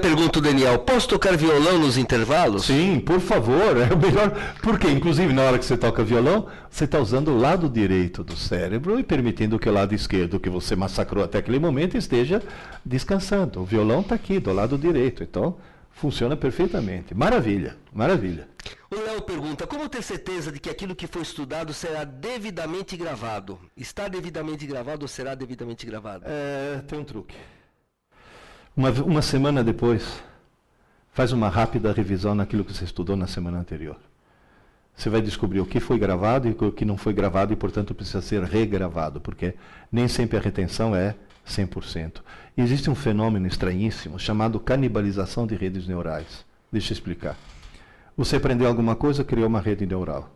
Pergunta o Daniel: posso tocar violão nos intervalos? Sim, por favor, é o melhor. Porque, inclusive, na hora que você toca violão, você está usando o lado direito do cérebro e permitindo que o lado esquerdo, que você massacrou até aquele momento, esteja descansando. O violão está aqui, do lado direito. Então, funciona perfeitamente. Maravilha, maravilha. O Léo pergunta: como ter certeza de que aquilo que foi estudado será devidamente gravado? Está devidamente gravado ou será devidamente gravado? Tem um truque. Uma semana depois, faz uma rápida revisão naquilo que você estudou na semana anterior. Você vai descobrir o que foi gravado e o que não foi gravado e, portanto, precisa ser regravado, porque nem sempre a retenção é 100%. E existe um fenômeno estranhíssimo chamado canibalização de redes neurais. Deixa eu explicar. Você aprendeu alguma coisa, criou uma rede neural.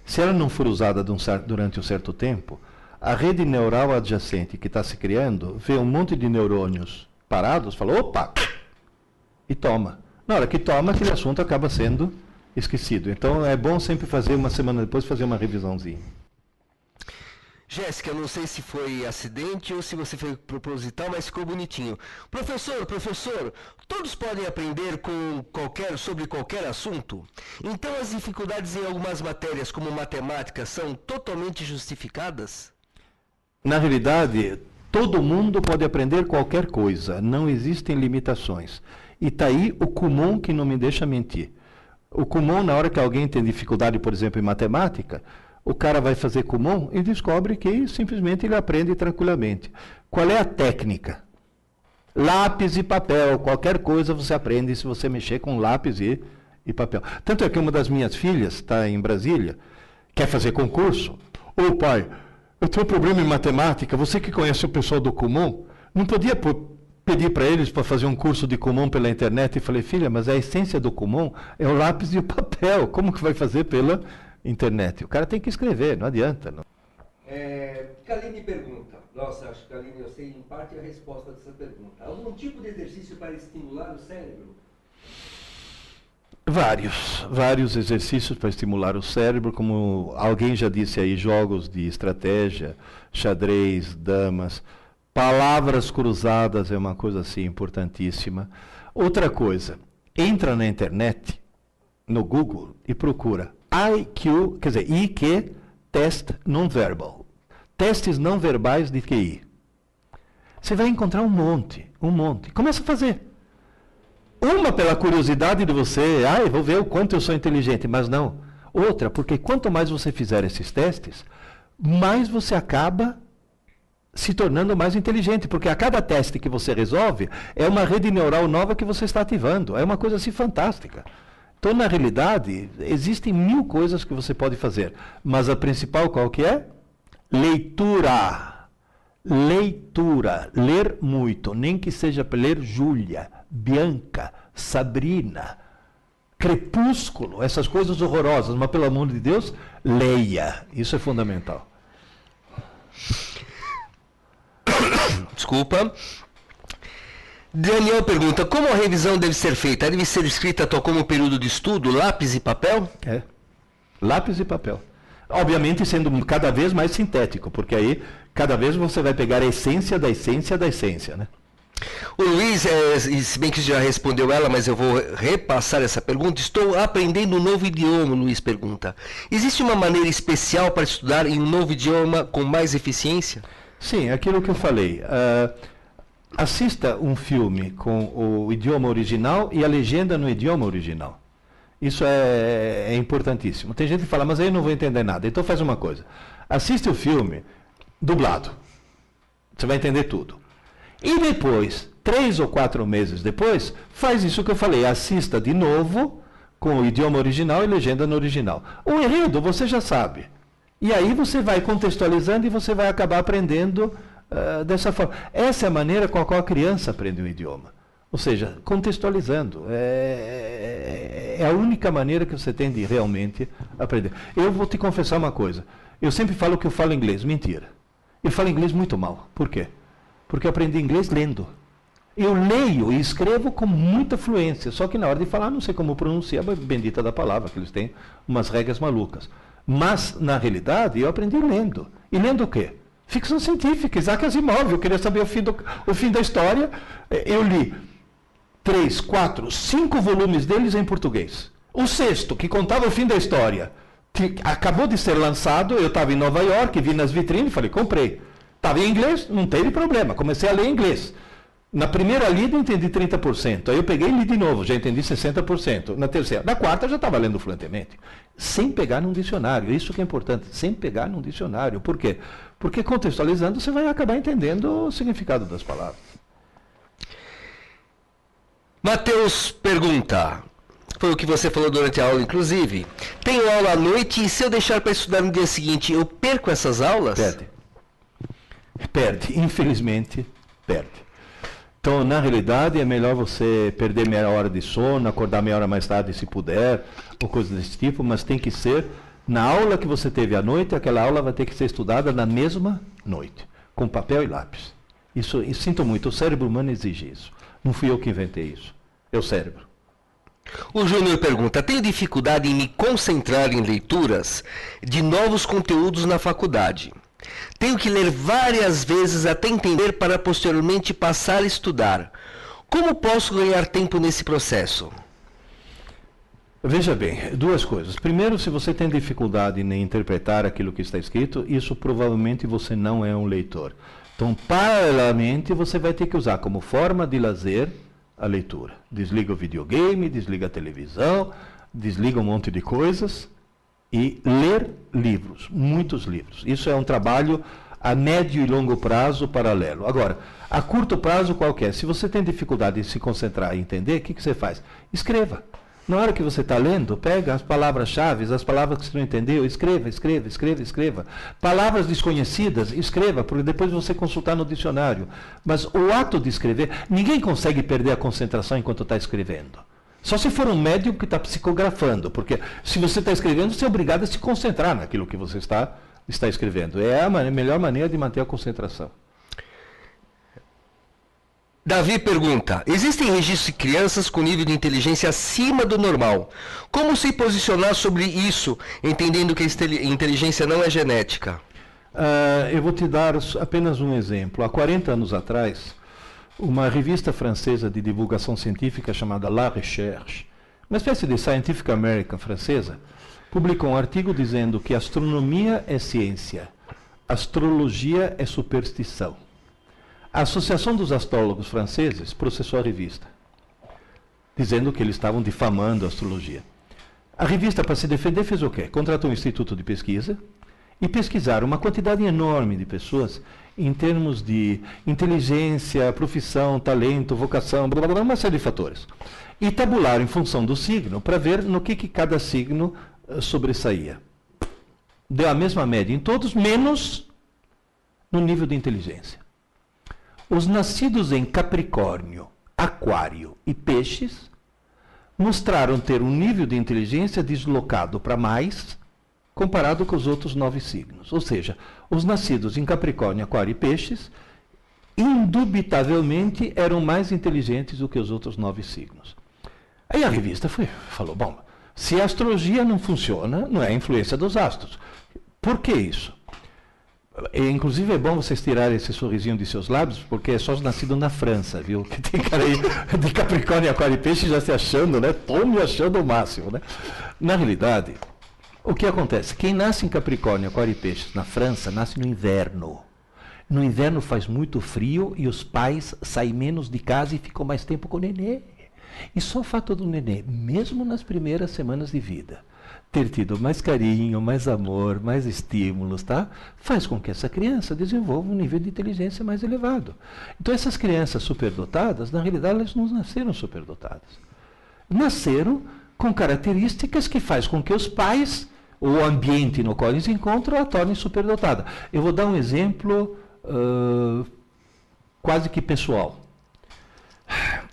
Se ela não for usada durante um certo tempo, a rede neural adjacente que está se criando vê um monte de neurônios parados, fala, opa, e toma. Na hora que toma, aquele assunto acaba sendo esquecido. Então é bom sempre fazer, uma semana depois, fazer uma revisãozinha. Jéssica, não sei se foi acidente ou se você foi proposital, mas ficou bonitinho. Professor, todos podem aprender sobre qualquer assunto? Então as dificuldades em algumas matérias, como matemática, são totalmente justificadas? Na realidade, todo mundo pode aprender qualquer coisa, não existem limitações. E está aí o Kumon que não me deixa mentir. O Kumon, na hora que alguém tem dificuldade, por exemplo, em matemática, o cara vai fazer Kumon e descobre que simplesmente ele aprende tranquilamente. Qual é a técnica? Lápis e papel, qualquer coisa você aprende se você mexer com lápis e papel. Tanto é que uma das minhas filhas está em Brasília, quer fazer concurso. Ô pai, eu tenho um problema em matemática, você que conhece o pessoal do Kumon, não podia pedir para eles para fazer um curso de Kumon pela internet? E falei, filha, mas a essência do Kumon é o lápis e o papel, como que vai fazer pela internet? O cara tem que escrever, não adianta. Não. Kaline pergunta, nossa, acho que Kaline, eu sei em parte a resposta dessa pergunta. Algum tipo de exercício para estimular o cérebro? Vários exercícios para estimular o cérebro, como alguém já disse aí, jogos de estratégia, xadrez, damas, palavras cruzadas é uma coisa assim importantíssima. Outra coisa, entra na internet, no Google, e procura IQ, quer dizer, IQ, Test Non-Verbal. Testes não verbais de QI. Você vai encontrar um monte. Começa a fazer. Uma pela curiosidade de você, eu vou ver o quanto eu sou inteligente, mas não. Outra, porque quanto mais você fizer esses testes, mais você acaba se tornando mais inteligente, porque a cada teste que você resolve, é uma rede neural nova que você está ativando. É uma coisa assim fantástica. Então, na realidade, existem 1000 coisas que você pode fazer, mas a principal qual que é? Leitura. Ler muito, nem que seja para ler Júlia, Bianca, Sabrina, Crepúsculo, essas coisas horrorosas, mas pelo amor de Deus, leia. Isso é fundamental. Desculpa. Daniel pergunta, como a revisão deve ser feita? Deve ser escrita tal como período de estudo, lápis e papel? Lápis e papel. Obviamente sendo cada vez mais sintético, porque aí cada vez você vai pegar a essência da essência da essência, né? O Luiz, se bem que já respondeu ela, mas eu vou repassar essa pergunta. Estou aprendendo um novo idioma, o Luiz pergunta. Existe uma maneira especial para estudar em um novo idioma com mais eficiência? Sim, aquilo que eu falei. Assista um filme com o idioma original e a legenda no idioma original. Isso é importantíssimo. Tem gente que fala, mas aí eu não vou entender nada. Então faz uma coisa. Assiste o filme dublado. Você vai entender tudo. E depois, 3 ou 4 meses depois, faz isso que eu falei. Assista de novo com o idioma original e legenda no original. O enredo você já sabe. E aí você vai contextualizando e você vai acabar aprendendo dessa forma. Essa é a maneira com a qual a criança aprende um idioma. Ou seja, contextualizando. É a única maneira que você tem de realmente aprender. Eu vou te confessar uma coisa. Eu sempre falo que eu falo inglês. Mentira. Eu falo inglês muito mal. Por quê? Porque eu aprendi inglês lendo. Eu leio e escrevo com muita fluência. Só que na hora de falar, não sei como pronunciar a bendita da palavra, que eles têm umas regras malucas. Mas, na realidade, eu aprendi lendo. E lendo o quê? Ficção científica, Isaac Asimov. Eu queria saber o fim da história. Eu li 3, 4, 5 volumes deles em português. O 6º, que contava o fim da história, acabou de ser lançado. Eu estava em Nova York, vi nas vitrines, falei, comprei. Estava em inglês, não teve problema. Comecei a ler em inglês. Na primeira lida, entendi 30%. Aí eu peguei e li de novo, já entendi 60%. Na terceira. Na quarta, já estava lendo fluentemente. Sem pegar num dicionário. Isso que é importante, sem pegar num dicionário. Por quê? Porque contextualizando, você vai acabar entendendo o significado das palavras. Matheus pergunta, foi o que você falou durante a aula, inclusive. Tenho aula à noite e se eu deixar para estudar no dia seguinte, eu perco essas aulas? Perde. Infelizmente, perde. Então, na realidade, é melhor você perder meia hora de sono, acordar meia hora mais tarde se puder, ou coisa desse tipo, mas tem que ser Na aula que você teve à noite, aquela aula vai ter que ser estudada na mesma noite, com papel e lápis. Isso, e sinto muito, o cérebro humano exige isso. Não fui eu que inventei isso, é o cérebro. O Júnior pergunta, tenho dificuldade em me concentrar em leituras de novos conteúdos na faculdade. Tenho que ler várias vezes até entender para posteriormente passar a estudar. Como posso ganhar tempo nesse processo? Veja bem, duas coisas. Primeiro, se você tem dificuldade em interpretar aquilo que está escrito, isso provavelmente você não é um leitor. Então, paralelamente, você vai ter que usar como forma de lazer a leitura. Desliga o videogame, desliga a televisão, desliga um monte de coisas e ler livros, muitos livros. Isso é um trabalho a médio e longo prazo paralelo. Agora, a curto prazo qualquer, se você tem dificuldade em se concentrar e entender, o que você faz? Escreva. Na hora que você está lendo, pega as palavras-chave, as palavras que você não entendeu, escreva. Palavras desconhecidas, escreva, porque depois você consultar no dicionário. Mas o ato de escrever, ninguém consegue perder a concentração enquanto está escrevendo. Só se for um médium que está psicografando, porque se você está escrevendo, você é obrigado a se concentrar naquilo que você está escrevendo. É a melhor maneira de manter a concentração. Davi pergunta, existem registros de crianças com nível de inteligência acima do normal. Como se posicionar sobre isso, entendendo que a inteligência não é genética? Eu vou te dar apenas um exemplo. Há 40 anos atrás, uma revista francesa de divulgação científica chamada La Recherche, uma espécie de Scientific American francesa, publicou um artigo dizendo que astronomia é ciência, astrologia é superstição. A Associação dos Astrólogos Franceses processou a revista, dizendo que eles estavam difamando a astrologia. A revista, para se defender, fez o quê? Contratou um instituto de pesquisa e pesquisaram uma quantidade enorme de pessoas em termos de inteligência, profissão, talento, vocação, blá, blá, blá, uma série de fatores. E tabularam em função do signo para ver no que cada signo sobressaía. Deu a mesma média em todos, menos no nível de inteligência. Os nascidos em Capricórnio, Aquário e Peixes mostraram ter um nível de inteligência deslocado para mais comparado com os outros 9 signos. Ou seja, os nascidos em Capricórnio, Aquário e Peixes indubitavelmente eram mais inteligentes do que os outros 9 signos. Aí a revista falou, bom, se a astrologia não funciona, não é a influência dos astros. Por que isso? Inclusive é bom vocês tirarem esse sorrisinho de seus lábios, porque é só nascido na França, viu? Que tem cara aí de Capricórnio, Aquário e Peixe já se achando, né? Tô me achando o máximo, né? Na realidade, o que acontece? Quem nasce em Capricórnio, Aquário e Peixes na França, nasce no inverno. No inverno faz muito frio e os pais saem menos de casa e ficam mais tempo com o nenê. E só o fato do nenê, mesmo nas primeiras semanas de vida, ter tido mais carinho, mais amor, mais estímulos, tá? Faz com que essa criança desenvolva um nível de inteligência mais elevado. Então essas crianças superdotadas, na realidade, elas não nasceram superdotadas. Nasceram com características que faz com que os pais, ou o ambiente no qual eles se encontram, a tornem superdotada. Eu vou dar um exemplo quase que pessoal.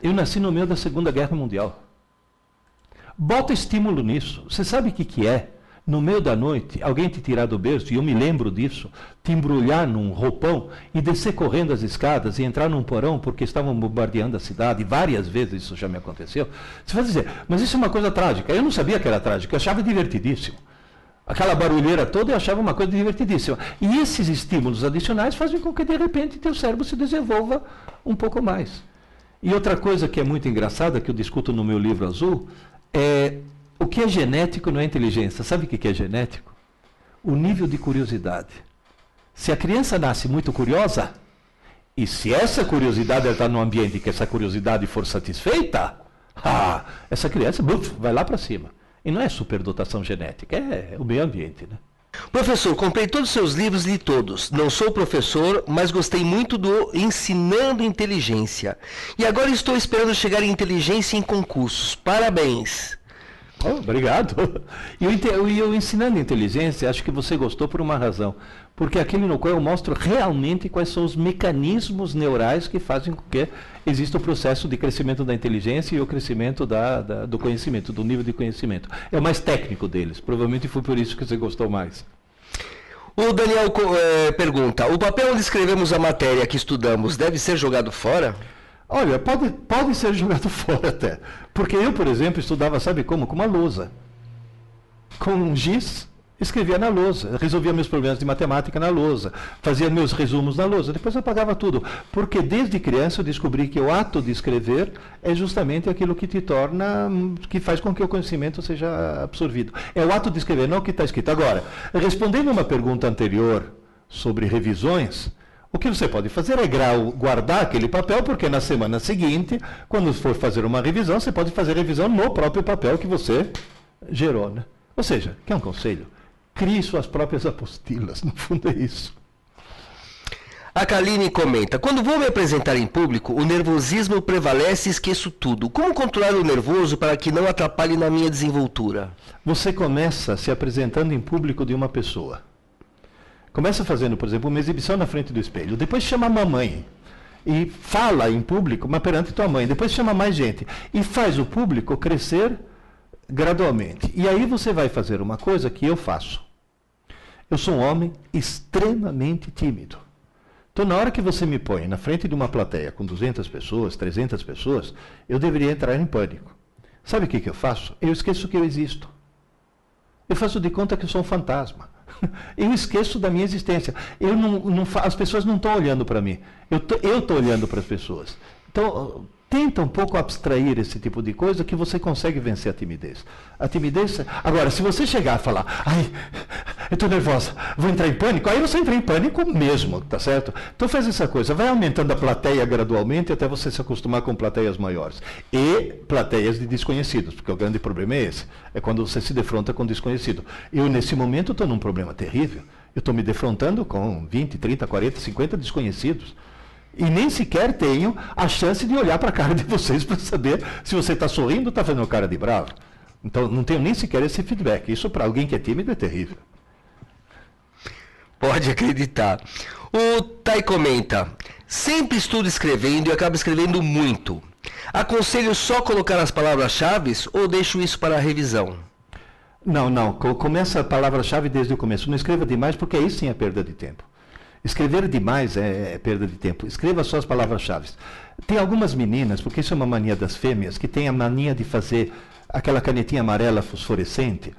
Eu nasci no meio da Segunda Guerra Mundial. Bota estímulo nisso. Você sabe o que é? No meio da noite, alguém te tirar do berço, e eu me lembro disso, te embrulhar num roupão e descer correndo as escadas e entrar num porão porque estavam bombardeando a cidade. Várias vezes isso já me aconteceu. Você vai dizer, mas isso é uma coisa trágica. Eu não sabia que era trágica, eu achava divertidíssimo. Aquela barulheira toda eu achava uma coisa divertidíssima. E esses estímulos adicionais fazem com que, de repente, teu cérebro se desenvolva um pouco mais. E outra coisa que é muito engraçada, que eu discuto no meu livro azul, o que é genético não é inteligência. Sabe o que é genético? O nível de curiosidade. Se a criança nasce muito curiosa, e se essa curiosidade está num ambiente que essa curiosidade for satisfeita, essa criança vai lá para cima. E não é superdotação genética, é o meio ambiente, né? Professor, comprei todos os seus livros, li todos. Não sou professor, mas gostei muito do Ensinando Inteligência. E agora estou esperando chegar em inteligência em concursos. Parabéns. Oh, obrigado. E eu ensinando inteligência, acho que você gostou por uma razão. Porque aquele no qual eu mostro realmente quais são os mecanismos neurais que fazem com que exista o processo de crescimento da inteligência e o crescimento do conhecimento, do nível de conhecimento. É o mais técnico deles. Provavelmente foi por isso que você gostou mais. O Daniel pergunta, o papel onde escrevemos a matéria que estudamos deve ser jogado fora? Olha, pode ser jogado fora até. Porque eu, por exemplo, estudava, sabe como? Com uma lousa. Com um giz, escrevia na lousa. Resolvia meus problemas de matemática na lousa. Fazia meus resumos na lousa. Depois eu apagava tudo. Porque desde criança eu descobri que o ato de escrever é justamente aquilo que te torna, que faz com que o conhecimento seja absorvido. É o ato de escrever, não o que está escrito. Agora, respondendo uma pergunta anterior sobre revisões, o que você pode fazer é guardar aquele papel, porque na semana seguinte, quando for fazer uma revisão, você pode fazer revisão no próprio papel que você gerou, né? Ou seja, quer um conselho? Crie suas próprias apostilas, no fundo é isso. A Kaline comenta, quando vou me apresentar em público, o nervosismo prevalece e esqueço tudo. Como controlar o nervoso para que não atrapalhe na minha desenvoltura? Você começa se apresentando em público de uma pessoa. Começa fazendo, por exemplo, uma exibição na frente do espelho. Depois chama a mamãe e fala em público, mas perante tua mãe. Depois chama mais gente e faz o público crescer gradualmente. E aí você vai fazer uma coisa que eu faço. Eu sou um homem extremamente tímido. Então, na hora que você me põe na frente de uma plateia com 200 pessoas, 300 pessoas, eu deveria entrar em pânico. Sabe o que eu faço? Eu esqueço que eu existo. Eu faço de conta que eu sou um fantasma. Eu esqueço da minha existência. As pessoas não estão olhando para mim. Eu estou olhando para as pessoas. Então, tenta um pouco abstrair esse tipo de coisa que você consegue vencer a timidez. A timidez... Agora, se você chegar a falar, ai, eu estou nervosa, vou entrar em pânico, aí você entra em pânico mesmo, tá certo? Então faz essa coisa, vai aumentando a plateia gradualmente até você se acostumar com plateias maiores. E plateias de desconhecidos, porque o grande problema é esse. É quando você se defronta com desconhecido. Eu, nesse momento, estou num problema terrível. Eu estou me defrontando com 20, 30, 40, 50 desconhecidos. E nem sequer tenho a chance de olhar para a cara de vocês para saber se você está sorrindo ou está fazendo cara de bravo. Então, não tenho nem sequer esse feedback. Isso, para alguém que é tímido, é terrível. Pode acreditar. O Tai comenta, sempre estudo escrevendo e acabo escrevendo muito. Aconselho só colocar as palavras-chave ou deixo isso para a revisão? Não. Começa a palavra-chave desde o começo. Não escreva demais, porque aí sim é perda de tempo. Escrever demais é perda de tempo. Escreva só as palavras-chave. Tem algumas meninas, porque isso é uma mania das fêmeas, que tem a mania de fazer aquela canetinha amarela fosforescente.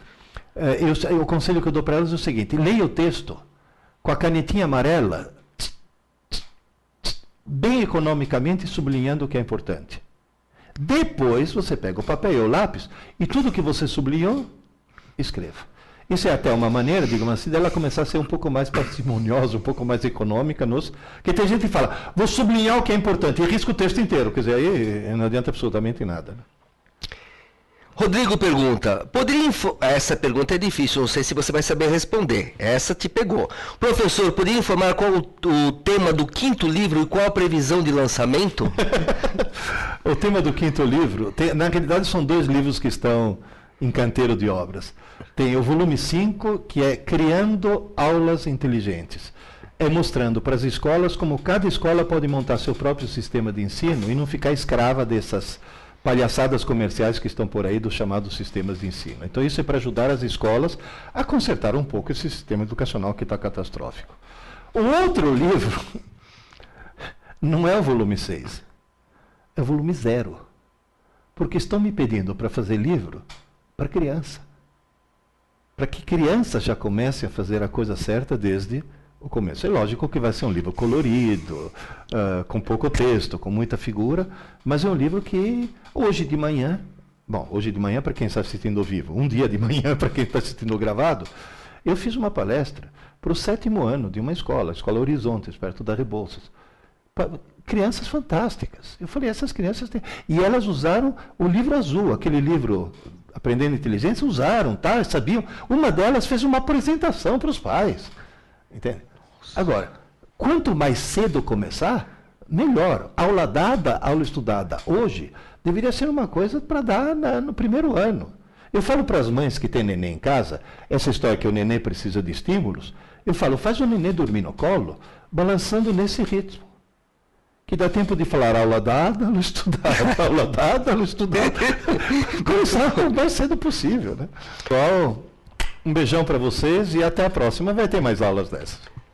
O conselho que eu dou para elas é o seguinte, leia o texto com a canetinha amarela, bem economicamente, sublinhando o que é importante. Depois você pega o papel e o lápis e tudo que você sublinhou, escreva. Isso é até uma maneira, digamos assim, dela começar a ser um pouco mais parcimoniosa, um pouco mais econômica. Porque tem gente que fala, vou sublinhar o que é importante, e risca o texto inteiro. Quer dizer, aí não adianta absolutamente nada. Né? Rodrigo pergunta, essa pergunta é difícil, não sei se você vai saber responder. Essa te pegou. Professor, poderia informar qual o tema do 5º livro e qual a previsão de lançamento? O tema do 5º livro, na realidade são 2 livros que estão em canteiro de obras. Tem o volume 5, que é Criando Aulas Inteligentes. É mostrando para as escolas como cada escola pode montar seu próprio sistema de ensino e não ficar escrava dessas palhaçadas comerciais que estão por aí dos chamados sistemas de ensino. Então isso é para ajudar as escolas a consertar um pouco esse sistema educacional que está catastrófico. O outro livro não é o volume 6, é o volume 0. Porque estão me pedindo para fazer livro para criança. Para que crianças já comecem a fazer a coisa certa desde o começo. É lógico que vai ser um livro colorido, com pouco texto, com muita figura, mas é um livro que hoje de manhã para quem está assistindo ao vivo, um dia de manhã para quem está assistindo gravado, eu fiz uma palestra para o 7º ano de uma escola, a Escola Horizontes, perto da Rebouças. Crianças fantásticas. Eu falei, essas crianças têm... E elas usaram o livro azul, aquele livro Aprendendo Inteligência, usaram, tá? Sabiam. Uma delas fez uma apresentação para os pais. Entende? Agora, quanto mais cedo começar, melhor. Aula dada, aula estudada hoje, deveria ser uma coisa para dar no primeiro ano. Eu falo para as mães que têm neném em casa, essa história que o neném precisa de estímulos, eu falo, faz o neném dormir no colo, balançando nesse ritmo. Que dá tempo de falar aula dada, aula estudada, aula dada, aula estudada. Começar o mais cedo possível, né? Pessoal, um beijão para vocês e até a próxima. Vai ter mais aulas dessas.